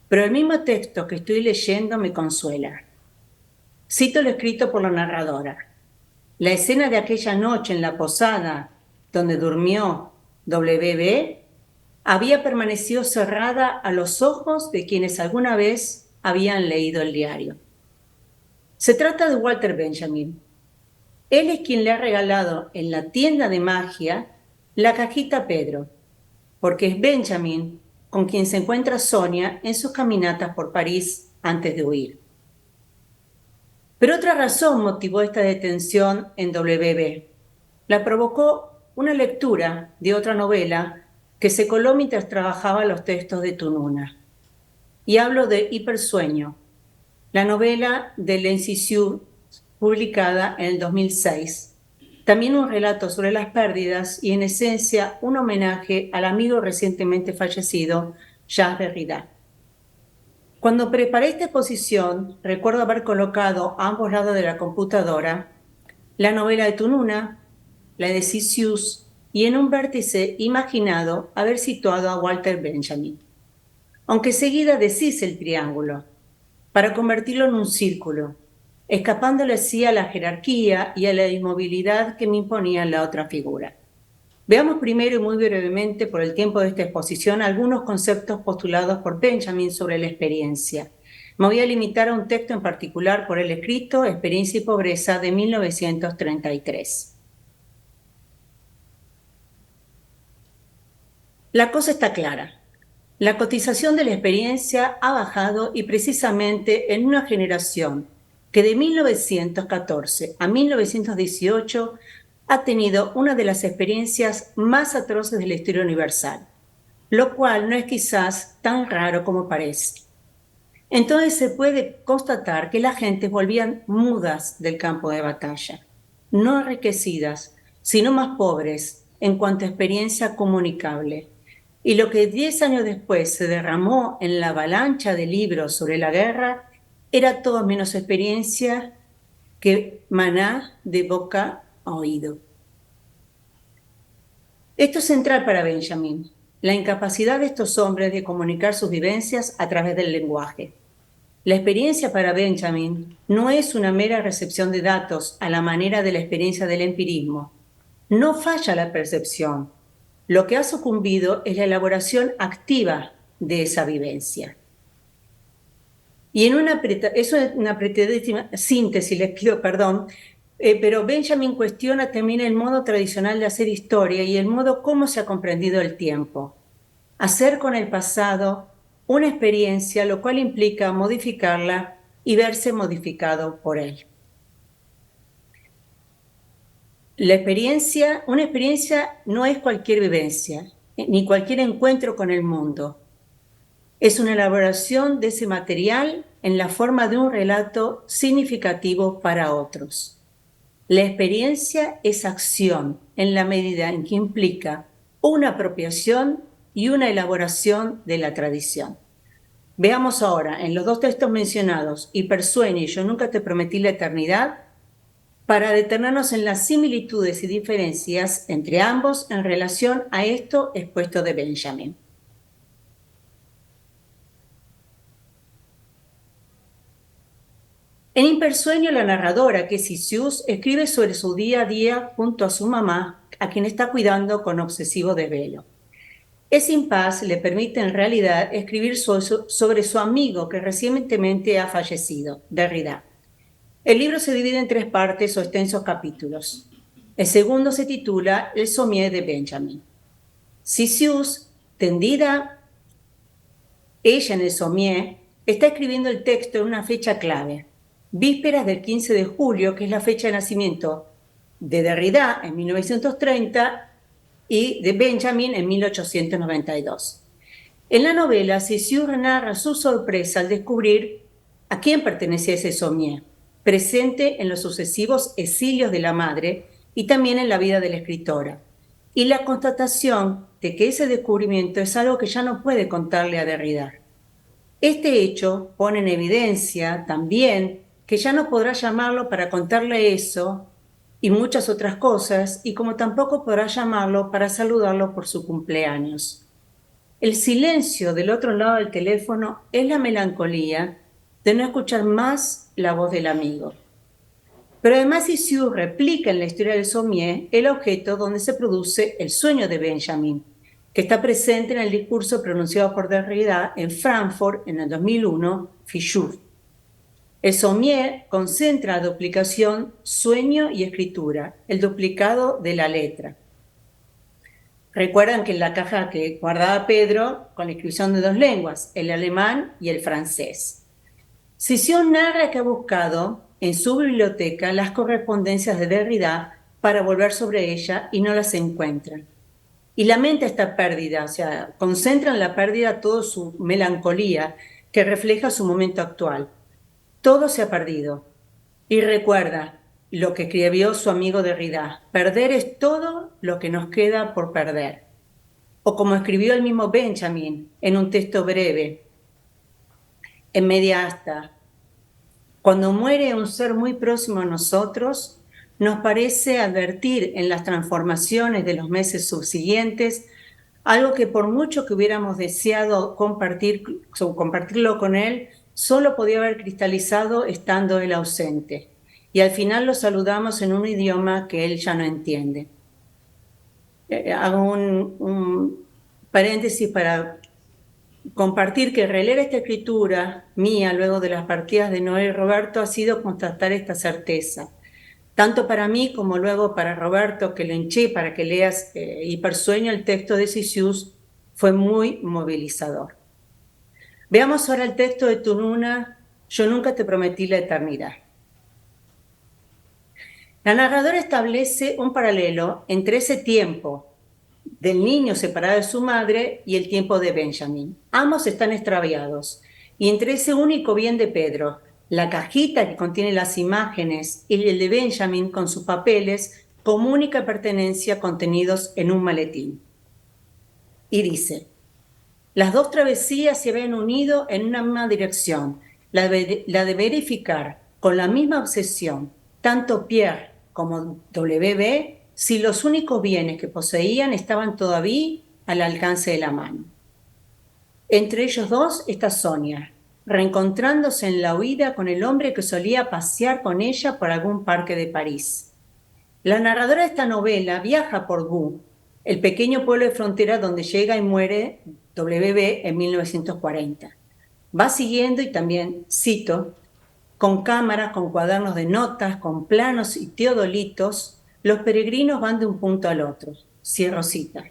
pero el mismo texto que estoy leyendo me consuela. Cito lo escrito por la narradora. La escena de aquella noche en la posada donde durmió WB había permanecido cerrada a los ojos de quienes alguna vez habían leído el diario. Se trata de Walter Benjamin. Él es quien le ha regalado en la tienda de magia la cajita a Pedro, porque es Benjamin con quien se encuentra Sonia en sus caminatas por París antes de huir. Pero otra razón motivó esta detención en WB. La provocó una lectura de otra novela que se coló mientras trabajaba los textos de Tununa. Y hablo de Hipersueño, la novela de Lency Sioux, publicada en el 2006. También un relato sobre las pérdidas y, en esencia, un homenaje al amigo recientemente fallecido, Jacques Derrida. Cuando preparé esta exposición, recuerdo haber colocado a ambos lados de la computadora la novela de Tununa, la de Sioux, y en un vértice imaginado haber situado a Walter Benjamin. Aunque seguida deshice el triángulo, para convertirlo en un círculo, escapándole así a la jerarquía y a la inmovilidad que me imponía la otra figura. Veamos primero y muy brevemente, por el tiempo de esta exposición, algunos conceptos postulados por Benjamin sobre la experiencia. Me voy a limitar a un texto en particular por él escrito, Experiencia y Pobreza, de 1933. La cosa está clara. La cotización de la experiencia ha bajado y precisamente en una generación que de 1914 a 1918 ha tenido una de las experiencias más atroces de la historia universal, lo cual no es quizás tan raro como parece. Entonces se puede constatar que las gentes volvían mudas del campo de batalla, no enriquecidas, sino más pobres en cuanto a experiencia comunicable. Y lo que 10 años después se derramó en la avalancha de libros sobre la guerra era todo menos experiencia que maná de boca a oído. Esto es central para Benjamin, la incapacidad de estos hombres de comunicar sus vivencias a través del lenguaje. La experiencia para Benjamin no es una mera recepción de datos a la manera de la experiencia del empirismo. No falla la percepción. Lo que ha sucumbido es la elaboración activa de esa vivencia. Y eso es una pretendida síntesis, les pido perdón, pero Benjamin cuestiona también el modo tradicional de hacer historia y el modo como se ha comprendido el tiempo. Hacer con el pasado una experiencia, lo cual implica modificarla y verse modificado por él. Una experiencia no es cualquier vivencia, ni cualquier encuentro con el mundo. Es una elaboración de ese material en la forma de un relato significativo para otros. La experiencia es acción en la medida en que implica una apropiación y una elaboración de la tradición. Veamos ahora, en los dos textos mencionados, Hipersueño y Yo nunca te prometí la eternidad, para detenernos en las similitudes y diferencias entre ambos en relación a esto expuesto de Benjamin. En Hipersueño, la narradora, que es Sioux, escribe sobre su día a día junto a su mamá, a quien está cuidando con obsesivo desvelo. Ese impasse le permite en realidad escribir sobre su amigo que recientemente ha fallecido, Derrida. El libro se divide en 3 partes o extensos capítulos. El segundo se titula El sommier de Benjamin. Sioux, tendida ella en el sommier, está escribiendo el texto en una fecha clave, vísperas del 15 de julio, que es la fecha de nacimiento de Derrida en 1930 y de Benjamin en 1892. En la novela, Sioux narra su sorpresa al descubrir a quién pertenecía ese sommier, presente en los sucesivos exilios de la madre y también en la vida de la escritora, y la constatación de que ese descubrimiento es algo que ya no puede contarle a Derrida. Este hecho pone en evidencia también que ya no podrá llamarlo para contarle eso y muchas otras cosas, y como tampoco podrá llamarlo para saludarlo por su cumpleaños. El silencio del otro lado del teléfono es la melancolía de no escuchar más la voz del amigo. Pero además Cixous replica en la historia del Sommier el objeto donde se produce el sueño de Benjamin, que está presente en el discurso pronunciado por Derrida en Frankfurt en el 2001, Fichus. El Sommier concentra la duplicación sueño y escritura, el duplicado de la letra. Recuerdan que en la caja que guardaba Pedro, con la inscripción de 2 lenguas, el alemán y el francés. Cixous narra que ha buscado en su biblioteca las correspondencias de Derrida para volver sobre ella y no las encuentra. Y lamenta esta pérdida, o sea, concentra en la pérdida toda su melancolía que refleja su momento actual. Todo se ha perdido. Y recuerda lo que escribió su amigo Derrida: perder es todo lo que nos queda por perder. O como escribió el mismo Benjamin en un texto breve, en media asta: cuando muere un ser muy próximo a nosotros, nos parece advertir en las transformaciones de los meses subsiguientes algo que por mucho que hubiéramos deseado compartirlo con él, solo podía haber cristalizado estando él ausente. Y al final lo saludamos en un idioma que él ya no entiende. Hago un paréntesis para compartir que releer esta escritura mía luego de las partidas de Noé y Roberto ha sido constatar esta certeza. Tanto para mí como luego para Roberto, que lo hinché para que leas Hipersueño, el texto de Cixous, fue muy movilizador. Veamos ahora el texto de Tununa, Yo nunca te prometí la eternidad. La narradora establece un paralelo entre ese tiempo del niño separado de su madre y el tiempo de Benjamin. Ambos están extraviados. Y entre ese único bien de Pedro, la cajita que contiene las imágenes, y el de Benjamin con sus papeles, como única pertenencia contenidos en un maletín. Y dice: las dos travesías se habían unido en una misma dirección, la de verificar con la misma obsesión, tanto Pierre como WB, si los únicos bienes que poseían estaban todavía al alcance de la mano. Entre ellos dos está Sonia, reencontrándose en la huida con el hombre que solía pasear con ella por algún parque de París. La narradora de esta novela viaja por Gou, el pequeño pueblo de frontera donde llega y muere WB en 1940. Va siguiendo, y también cito, con cámaras, con cuadernos de notas, con planos y teodolitos, los peregrinos van de un punto al otro. Cierro cita.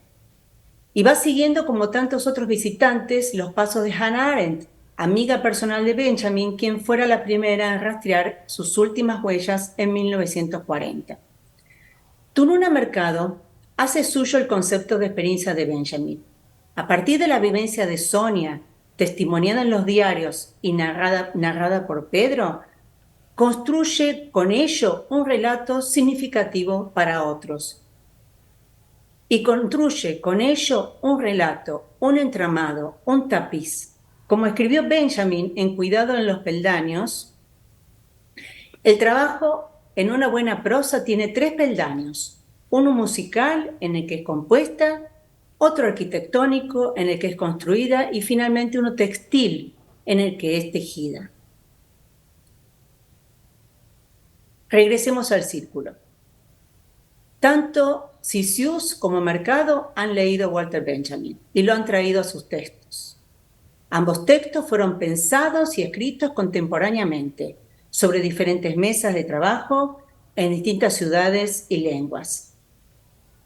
Y va siguiendo, como tantos otros visitantes, los pasos de Hannah Arendt, amiga personal de Benjamin, quien fuera la primera en rastrear sus últimas huellas en 1940. Tununa Mercado hace suyo el concepto de experiencia de Benjamin. A partir de la vivencia de Sonia, testimoniada en los diarios y narrada por Pedro, construye con ello un relato significativo para otros. Y construye con ello un relato, un entramado, un tapiz. Como escribió Benjamin en Cuidado en los peldaños, el trabajo en una buena prosa tiene 3 peldaños: uno musical, en el que es compuesta; otro arquitectónico, en el que es construida; y finalmente uno textil, en el que es tejida. Regresemos al círculo. Tanto Cixous como Mercado han leído a Walter Benjamin y lo han traído a sus textos. Ambos textos fueron pensados y escritos contemporáneamente sobre diferentes mesas de trabajo en distintas ciudades y lenguas.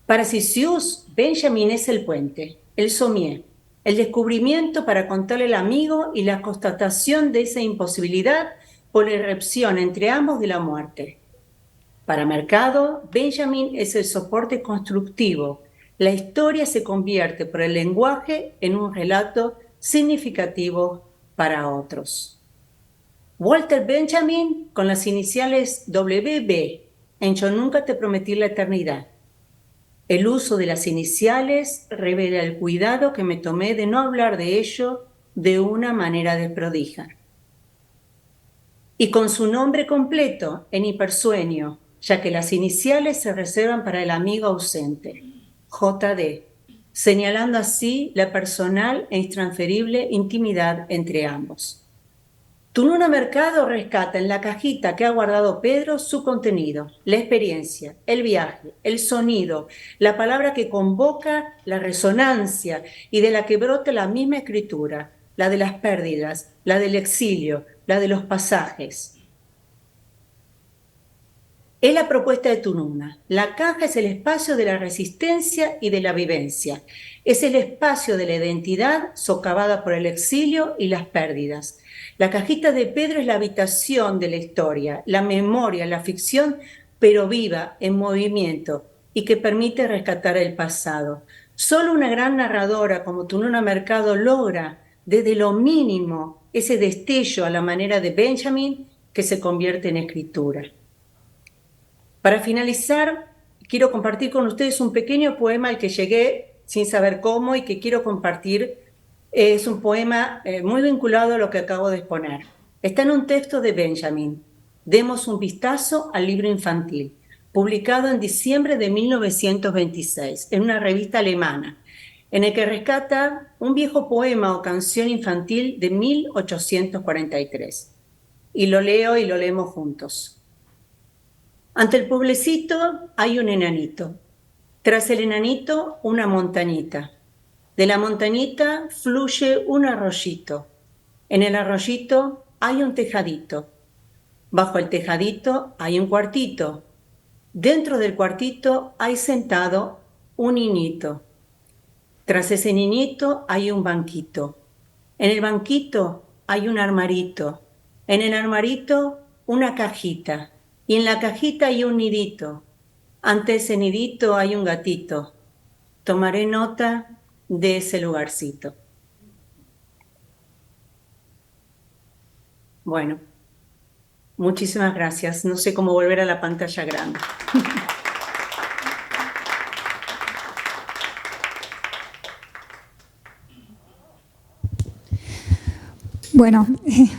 Para Cixous, Benjamin es el puente, el sommier, el descubrimiento para contarle al amigo y la constatación de esa imposibilidad por la irrupción entre ambos de la muerte. Para Mercado, Benjamin es el soporte constructivo. La historia se convierte por el lenguaje en un relato significativo para otros. Walter Benjamin, con las iniciales WB, en Yo nunca te prometí la eternidad. El uso de las iniciales revela el cuidado que me tomé de no hablar de ello de una manera desprodigada. Y con su nombre completo en hipersueño, ya que las iniciales se reservan para el amigo ausente, JD, señalando así la personal e intransferible intimidad entre ambos. Tununa Mercado rescata en la cajita que ha guardado Pedro su contenido, la experiencia, el viaje, el sonido, la palabra que convoca la resonancia y de la que brota la misma escritura, la de las pérdidas, la del exilio, la de los pasajes. Es la propuesta de Tununa. La caja es el espacio de la resistencia y de la vivencia. Es el espacio de la identidad socavada por el exilio y las pérdidas. La cajita de Pedro es la habitación de la historia, la memoria, la ficción, pero viva, en movimiento, y que permite rescatar el pasado. Solo una gran narradora como Tununa Mercado logra, desde lo mínimo, ese destello a la manera de Benjamin que se convierte en escritura. Para finalizar, quiero compartir con ustedes un pequeño poema al que llegué sin saber cómo y que quiero compartir. Es un poema muy vinculado a lo que acabo de exponer. Está en un texto de Benjamin. Demos un vistazo al libro infantil, publicado en diciembre de 1926 en una revista alemana, en el que rescata un viejo poema o canción infantil de 1843. Y lo leo y lo leemos juntos. Ante el pueblecito hay un enanito. Tras el enanito, una montañita. De la montañita fluye un arroyito. En el arroyito hay un tejadito. Bajo el tejadito hay un cuartito. Dentro del cuartito hay sentado un niñito. Tras ese niñito hay un banquito. En el banquito hay un armarito. En el armarito una cajita. Y en la cajita hay un nidito. Ante ese nidito hay un gatito. Tomaré nota de ese lugarcito. Bueno, muchísimas gracias. No sé cómo volver a la pantalla grande. Bueno,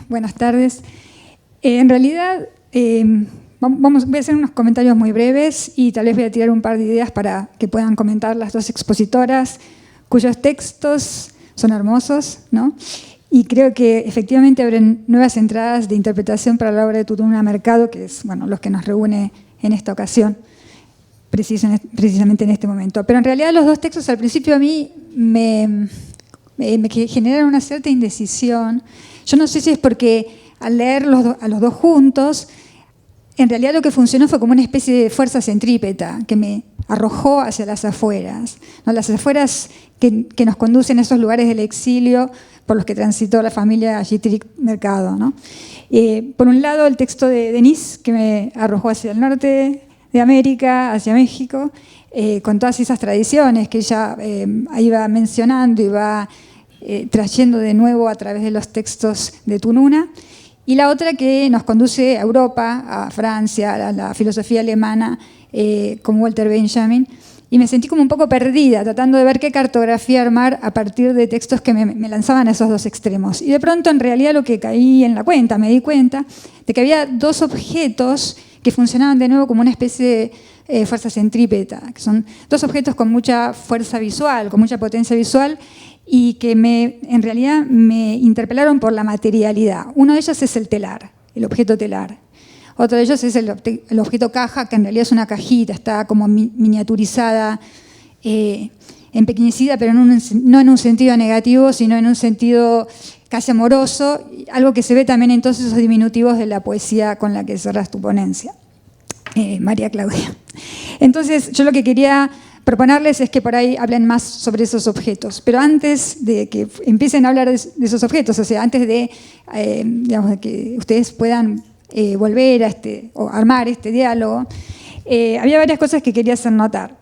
buenas tardes. En realidad, voy a hacer unos comentarios muy breves y tal vez voy a tirar un par de ideas para que puedan comentar las dos expositoras, cuyos textos son hermosos, ¿no? Y creo que efectivamente abren nuevas entradas de interpretación para la obra de Tununa Mercado, que es, bueno, los que nos reúne en esta ocasión, precisamente en este momento. Pero en realidad los dos textos al principio a mí me generaron una cierta indecisión. Yo no sé si es porque al leerlos a los dos juntos, en realidad lo que funcionó fue como una especie de fuerza centrípeta que me arrojó hacia las afueras, ¿no? Las afueras que nos conducen a esos lugares del exilio por los que transitó la familia Gittrick Mercado, ¿no? Por un lado, el texto de Denise, que me arrojó hacia el norte de América, hacia México, con todas esas tradiciones que ella iba mencionando y va trayendo de nuevo a través de los textos de Tununa. Y la otra que nos conduce a Europa, a Francia, a la filosofía alemana, con Walter Benjamin. Y me sentí como un poco perdida, tratando de ver qué cartografía armar a partir de textos que me lanzaban a esos dos extremos. Y de pronto, en realidad, lo que caí en la cuenta, me di cuenta de que había dos objetos que funcionaban de nuevo como una especie de fuerza centrípeta, que son dos objetos con mucha fuerza visual, con mucha potencia visual, y que en realidad me interpelaron por la materialidad. Uno de ellos es el telar, el objeto telar. Otro de ellos es el objeto caja, que en realidad es una cajita, está como miniaturizada, empequeñecida, pero no en un sentido negativo, sino en un sentido casi amoroso, algo que se ve también en todos esos diminutivos de la poesía con la que cerras tu ponencia, María Claudia. Entonces, yo lo que quería proponerles es que por ahí hablen más sobre esos objetos. Pero antes de que empiecen a hablar de esos objetos, o sea, antes de, digamos, de que ustedes puedan volver o armar este diálogo, había varias cosas que quería hacer notar.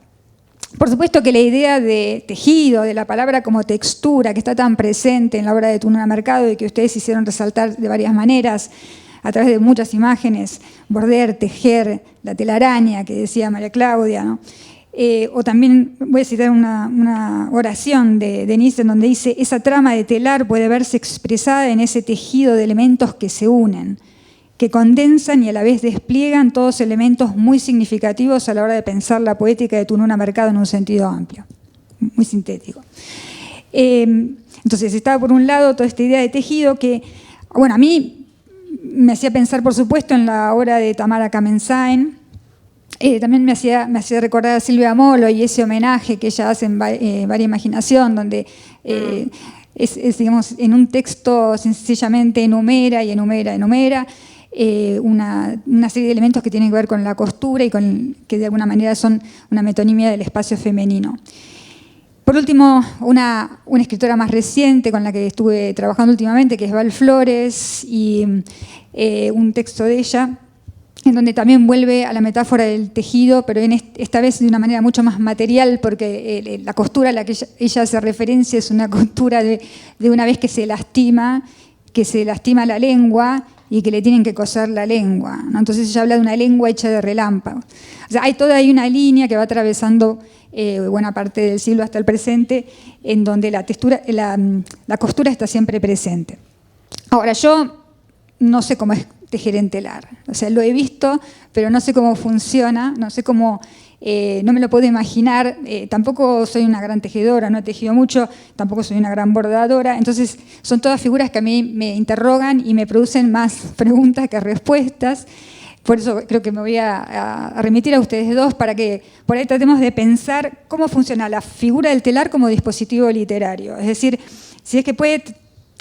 Por supuesto que la idea de tejido, de la palabra como textura, que está tan presente en la obra de Tununa Mercado y que ustedes hicieron resaltar de varias maneras, a través de muchas imágenes, border, tejer, la telaraña, que decía María Claudia, ¿no? O también voy a citar una oración de Nietzsche en donde dice: esa trama de telar puede verse expresada en ese tejido de elementos que se unen, que condensan y a la vez despliegan todos elementos muy significativos a la hora de pensar la poética de Tununa Mercado en un sentido amplio, muy sintético. Entonces estaba por un lado toda esta idea de tejido que, bueno, a mí me hacía pensar, por supuesto, en la obra de Tamara Kamensain. También me hacía recordar a Silvia Molo y ese homenaje que ella hace en Varia Imaginación, donde digamos, en un texto sencillamente enumera una serie de elementos que tienen que ver con la costura y que de alguna manera son una metonimia del espacio femenino. Por último, una escritora más reciente con la que estuve trabajando últimamente, que es Val Flores, y un texto de ella, en donde también vuelve a la metáfora del tejido, pero esta vez de una manera mucho más material, porque la costura a la que ella hace referencia es una costura de una vez que se lastima la lengua y que le tienen que coser la lengua, ¿no? Entonces ella habla de una lengua hecha de relámpagos. O sea, hay toda ahí una línea que va atravesando buena parte del siglo hasta el presente, en donde la costura está siempre presente. Ahora, yo no sé cómo es tejer en telar. O sea, lo he visto, pero no sé cómo funciona, no sé cómo, no me lo puedo imaginar. Tampoco soy una gran tejedora, no he tejido mucho, tampoco soy una gran bordadora. Entonces, son todas figuras que a mí me interrogan y me producen más preguntas que respuestas. Por eso creo que me voy a remitir a ustedes dos para que por ahí tratemos de pensar cómo funciona la figura del telar como dispositivo literario. Es decir, si es que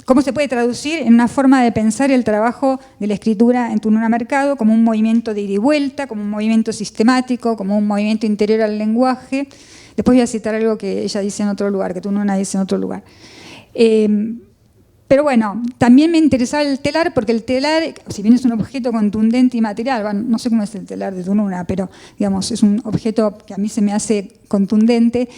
cómo se puede traducir en una forma de pensar el trabajo de la escritura en Tununa Mercado como un movimiento de ida y vuelta, como un movimiento sistemático, como un movimiento interior al lenguaje. Después voy a citar algo que ella dice en otro lugar, que Tununa dice en otro lugar. Pero bueno, también me interesaba el telar, porque el telar, si bien es un objeto contundente y material, bueno, no sé cómo es el telar de Tununa, pero digamos, es un objeto que a mí se me hace contundente,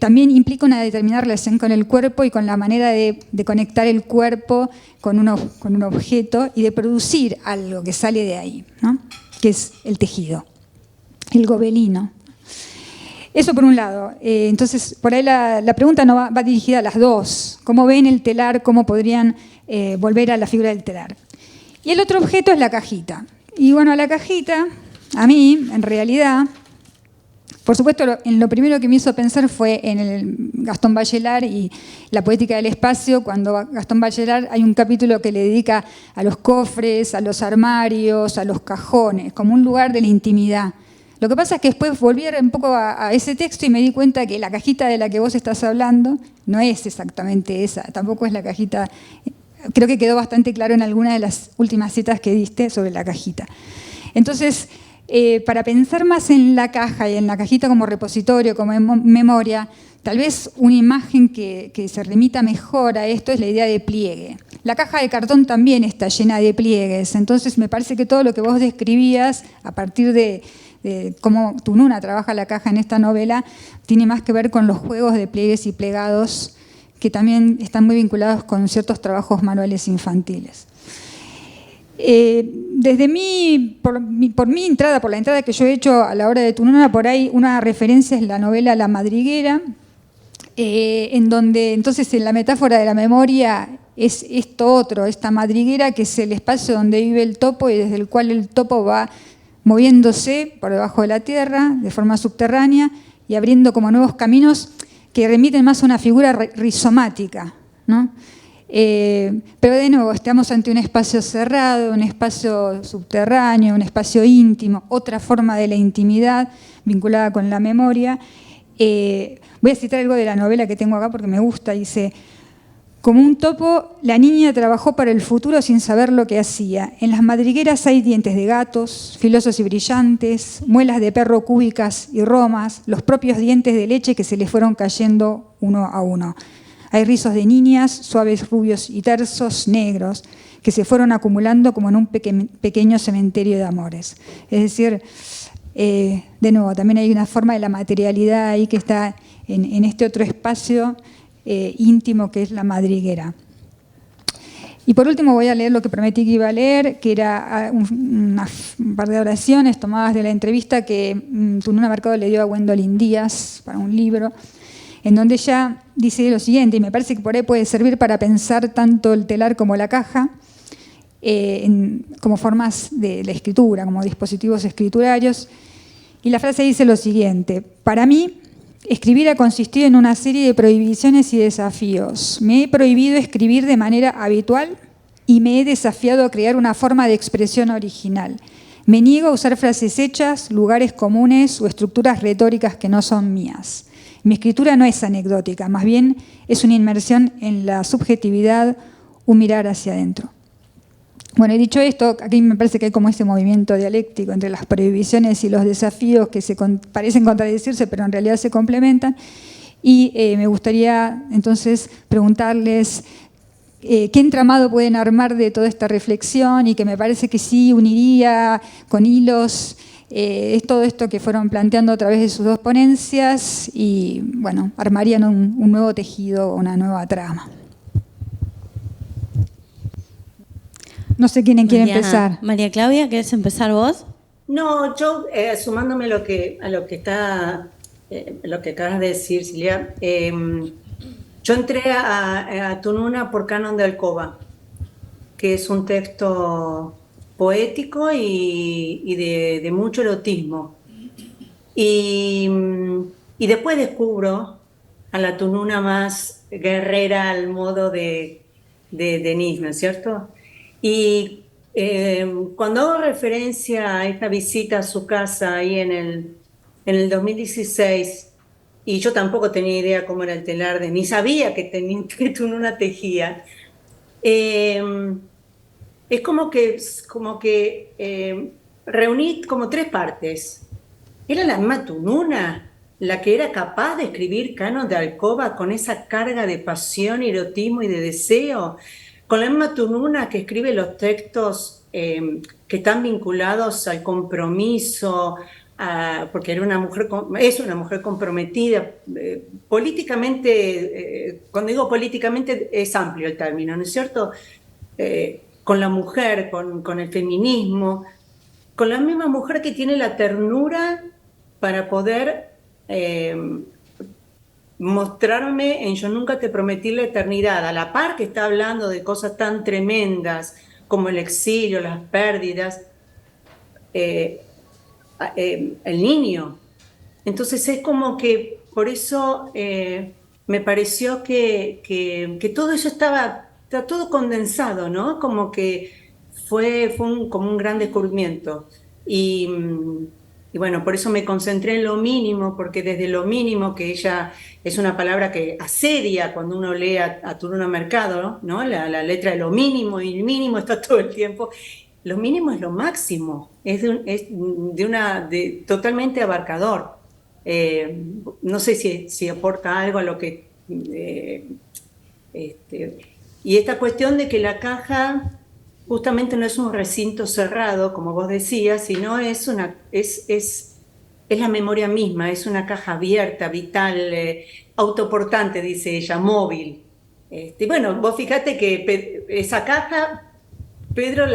también implica una determinada relación con el cuerpo y con la manera de conectar el cuerpo con un objeto y de producir algo que sale de ahí, ¿no? Que es el tejido, el gobelino. Eso por un lado. Entonces, por ahí la pregunta no va dirigida a las dos. ¿Cómo ven el telar? ¿Cómo podrían volver a la figura del telar? Y el otro objeto es la cajita. Y bueno, la cajita, a mí, en realidad, por supuesto, lo primero que me hizo pensar fue en el Gastón Bachelard y la poética del espacio, cuando Gastón Bachelard hay un capítulo que le dedica a los cofres, a los armarios, a los cajones, como un lugar de la intimidad. Lo que pasa es que después volví un poco a ese texto y me di cuenta que la cajita de la que vos estás hablando no es exactamente esa, tampoco es la cajita. Creo que quedó bastante claro en alguna de las últimas citas que diste sobre la cajita. Entonces, para pensar más en la caja y en la cajita como repositorio, como memoria, tal vez una imagen que se remita mejor a esto es la idea de pliegue. La caja de cartón también está llena de pliegues, entonces me parece que todo lo que vos describías a partir de cómo Tununa trabaja la caja en esta novela tiene más que ver con los juegos de pliegues y plegados que también están muy vinculados con ciertos trabajos manuales infantiles. Desde por la entrada que yo he hecho a la obra de Tununa, por ahí una referencia es la novela La Madriguera, en donde entonces en la metáfora de la memoria es esto otro, esta madriguera que es el espacio donde vive el topo y desde el cual el topo va moviéndose por debajo de la tierra de forma subterránea y abriendo como nuevos caminos que remiten más a una figura rizomática, ¿no? Pero de nuevo, estamos ante un espacio cerrado, un espacio subterráneo, un espacio íntimo, otra forma de la intimidad vinculada con la memoria. Voy a citar algo de la novela que tengo acá porque me gusta, dice: como un topo, la niña trabajó para el futuro sin saber lo que hacía. En las madrigueras hay dientes de gatos, filosos y brillantes, muelas de perro cúbicas y romas, los propios dientes de leche que se le fueron cayendo uno a uno. Hay rizos de niñas, suaves rubios y tersos negros, que se fueron acumulando como en un pequeño cementerio de amores. Es decir, de nuevo, también hay una forma de la materialidad ahí que está en este otro espacio íntimo que es la madriguera. Y por último voy a leer lo que prometí que iba a leer, que era un par de oraciones tomadas de la entrevista que Tununa Mercado le dio a Gwendolyn Díaz para un libro, en donde ella dice lo siguiente, y me parece que por ahí puede servir para pensar tanto el telar como la caja, como formas de la escritura, como dispositivos escriturarios. Y la frase dice lo siguiente: para mí, escribir ha consistido en una serie de prohibiciones y desafíos. Me he prohibido escribir de manera habitual y me he desafiado a crear una forma de expresión original. Me niego a usar frases hechas, lugares comunes o estructuras retóricas que no son mías. Mi escritura no es anecdótica, más bien es una inmersión en la subjetividad, un mirar hacia adentro. Bueno, y dicho esto, aquí me parece que hay como ese movimiento dialéctico entre las prohibiciones y los desafíos que parecen contradecirse, pero en realidad se complementan. Y me gustaría entonces preguntarles qué entramado pueden armar de toda esta reflexión, y que me parece que sí uniría con hilos es todo esto que fueron planteando a través de sus dos ponencias, y bueno, armarían un nuevo tejido, una nueva trama. No sé quién quiere empezar. María Claudia, ¿querés empezar vos? No, yo sumándome a lo que acabas de decir, Silvia, yo entré a Tununa por Canon de Alcoba, que es un texto poético y de mucho erotismo. Y después descubro a la Tununa más guerrera al modo de Denis, ¿no es cierto? Y cuando hago referencia a esta visita a su casa ahí en el 2016, y yo tampoco tenía idea cómo era el telar ni sabía que Tununa tejía, es como que reuní como tres partes. Era la misma Tununa la que era capaz de escribir Canon de Alcoba con esa carga de pasión, erotismo y de deseo, con la misma Tununa que escribe los textos que están vinculados al compromiso, porque es una mujer comprometida políticamente. Cuando digo políticamente es amplio el término, ¿no es cierto? Con la mujer, con el feminismo, con la misma mujer que tiene la ternura para poder mostrarme en Yo nunca te prometí la eternidad, a la par que está hablando de cosas tan tremendas como el exilio, las pérdidas, el niño. Entonces es como que por eso me pareció que todo eso está todo condensado, ¿no? Como que fue como un gran descubrimiento. Y bueno, por eso me concentré en lo mínimo, porque desde lo mínimo, que ella es una palabra que asedia cuando uno lee a Tununa Mercado, ¿no? La letra de lo mínimo, y el mínimo está todo el tiempo. Lo mínimo es lo máximo, es totalmente abarcador. No sé si aporta algo a lo que... y esta cuestión de que la caja justamente no es un recinto cerrado, como vos decías, sino es la memoria misma, es una caja abierta, vital, autoportante, dice ella, móvil. Bueno, vos fíjate que esa caja, Pedro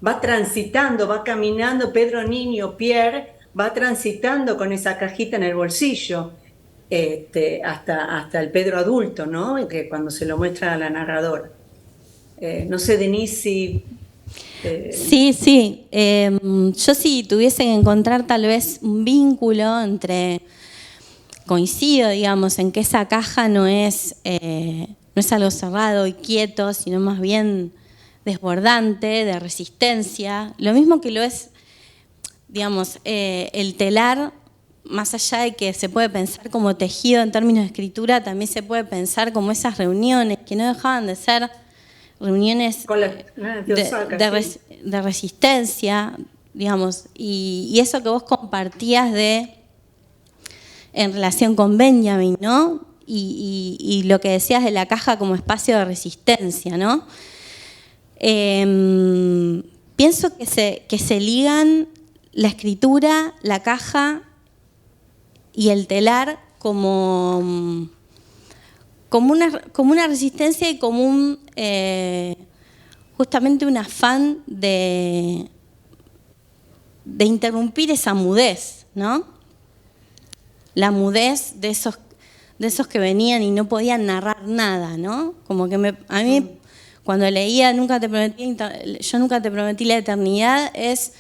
va transitando, va caminando, Pedro niño, Pierre, va transitando con esa cajita en el bolsillo, hasta el Pedro adulto, ¿no? Que cuando se lo muestra a la narradora. No sé, Denise, si... Sí. Yo si tuviese que encontrar tal vez un vínculo entre... Coincido, digamos, en que esa caja no es algo cerrado y quieto, sino más bien desbordante, de resistencia. Lo mismo que lo es, digamos, el telar, más allá de que se puede pensar como tejido en términos de escritura, también se puede pensar como esas reuniones que no dejaban de ser reuniones de resistencia, digamos, y eso que vos compartías en relación con Benjamin, ¿no? Y lo que decías de la caja como espacio de resistencia, ¿no? Pienso que se ligan la escritura, la caja y el telar como una resistencia y como justamente un afán de interrumpir esa mudez, ¿no? La mudez de esos que venían y no podían narrar nada, ¿no? Como que a mí, cuando leía yo nunca te prometí la eternidad, es,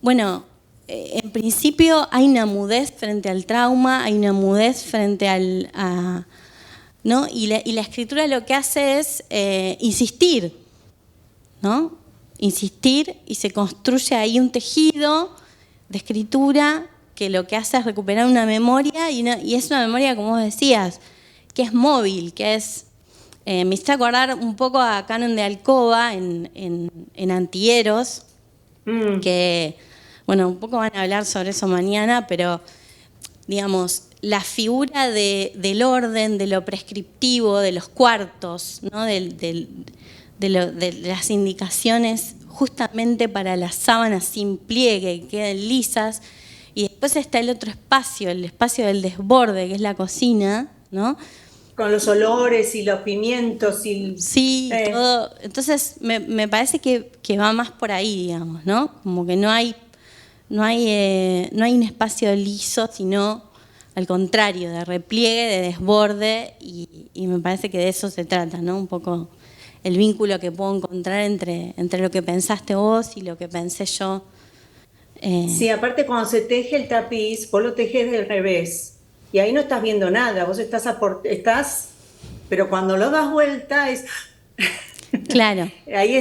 bueno, en principio hay una mudez frente al trauma, hay una mudez frente ¿no? Y la escritura lo que hace es insistir, ¿no? Insistir, y se construye ahí un tejido de escritura que lo que hace es recuperar una memoria, y es una memoria, como vos decías, que es móvil, que es... me hizo acordar un poco a Canon de Alcoba en Antieros, que, bueno, un poco van a hablar sobre eso mañana, pero, digamos, la figura del orden, de lo prescriptivo, de los cuartos, ¿no? de las indicaciones justamente para las sábanas sin pliegue, que queden lisas. Y después está el otro espacio, el espacio del desborde, que es la cocina, ¿no? Con los olores y los pimientos y... Sí, todo. Entonces me parece que va más por ahí, digamos, ¿no? Como que no hay un espacio liso, sino al contrario, de repliegue, de desborde, y me parece que de eso se trata, ¿no? Un poco el vínculo que puedo encontrar entre lo que pensaste vos y lo que pensé yo. Sí, aparte cuando se teje el tapiz, vos lo tejes del revés, y ahí no estás viendo nada, vos estás, pero cuando lo das vuelta es... Claro. ahí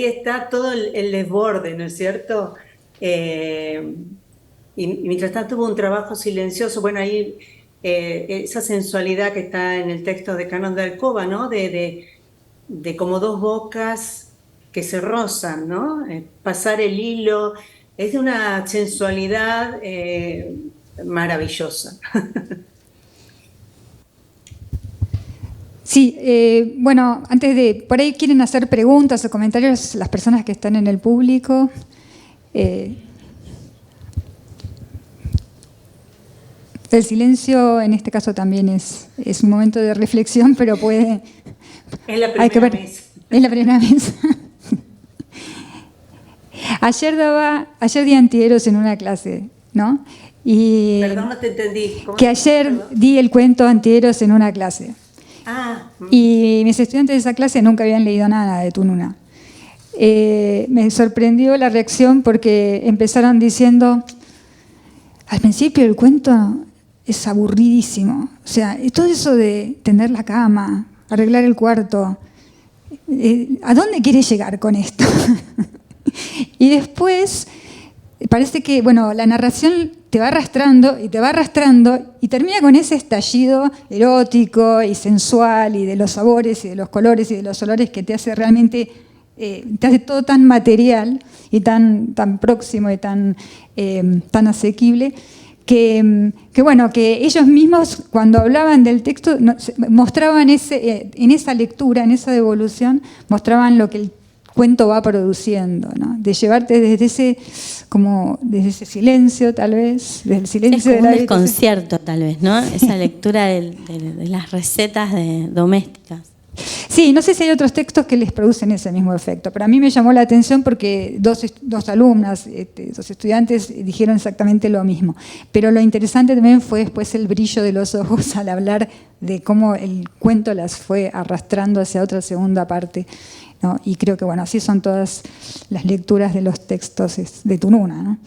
está todo el desborde, ¿no es cierto? Y mientras tanto hubo un trabajo silencioso, bueno, ahí esa sensualidad que está en el texto de Canon de Alcoba, ¿no? De como dos bocas que se rozan, ¿no? Pasar el hilo, es de una sensualidad maravillosa. Sí, bueno, antes de, por ahí quieren hacer preguntas o comentarios las personas que están en el público. El silencio en este caso también es un momento de reflexión, pero puede... Es la primera mesa. Es la primera mesa. Ayer di Antieros en una clase, ¿no? Y perdón, no te entendí. Que ayer di el cuento Antieros en una clase. Y mis estudiantes de esa clase nunca habían leído nada de Tununa. Me sorprendió la reacción porque empezaron diciendo, al principio el cuento es aburridísimo. O sea, todo eso de tender la cama, arreglar el cuarto, ¿a dónde quieres llegar con esto? Y después parece que, bueno, la narración te va arrastrando y termina con ese estallido erótico y sensual y de los sabores y de los colores y de los olores que te hace realmente, te hace todo tan material y tan próximo y tan asequible. Que bueno, que ellos mismos cuando hablaban del texto mostraban en esa lectura, en esa devolución, mostraban lo que el cuento va produciendo, ¿no? De llevarte desde ese silencio, tal vez, desde el silencio de la un desconcierto, tal vez, ¿no? Esa lectura de las recetas domésticas. Sí, no sé si hay otros textos que les producen ese mismo efecto, pero a mí me llamó la atención porque dos alumnas, dos estudiantes dijeron exactamente lo mismo. Pero lo interesante también fue después el brillo de los ojos al hablar de cómo el cuento las fue arrastrando hacia otra segunda parte, ¿no? Y creo que, bueno, así son todas las lecturas de los textos de Tununa, ¿no?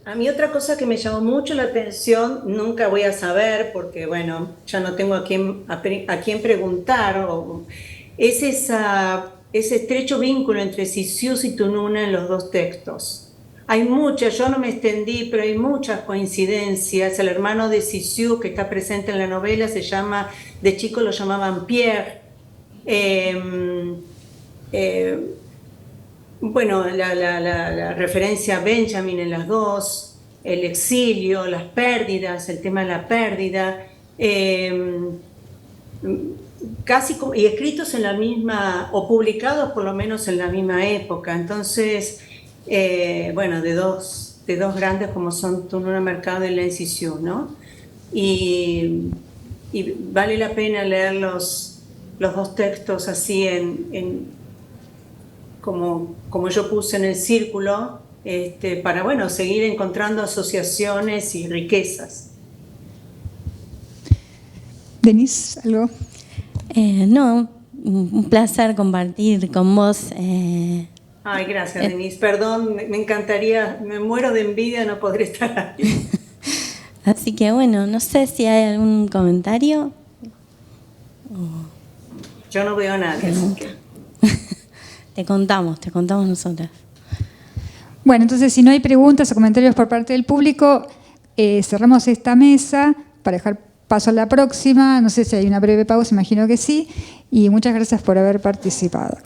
A mí otra cosa que me llamó mucho la atención, nunca voy a saber porque, bueno, ya no tengo a quién preguntar, es ese estrecho vínculo entre Cixous y Tununa en los dos textos. Hay muchas, yo no me extendí, pero hay muchas coincidencias. El hermano de Cixous, que está presente en la novela, de chico lo llamaban Pierre. Bueno, la referencia a Benjamin en las dos, el exilio, las pérdidas, el tema de la pérdida, casi y escritos en la misma, o publicados por lo menos en la misma época. Entonces, bueno, de dos grandes como son Tununa Mercado y Len Cixous, ¿no? Y vale la pena leerlos los dos textos así como yo puse en el círculo, para, bueno, seguir encontrando asociaciones y riquezas. Denise, ¿algo? No, un placer compartir con vos. Ay, gracias, Denise. Perdón, me encantaría, me muero de envidia, no podré estar aquí. Así que bueno, no sé si hay algún comentario. Yo no veo a nadie. Así que... Te contamos nosotras. Bueno, entonces si no hay preguntas o comentarios por parte del público, cerramos esta mesa para dejar paso a la próxima. No sé si hay una breve pausa, imagino que sí. Y muchas gracias por haber participado.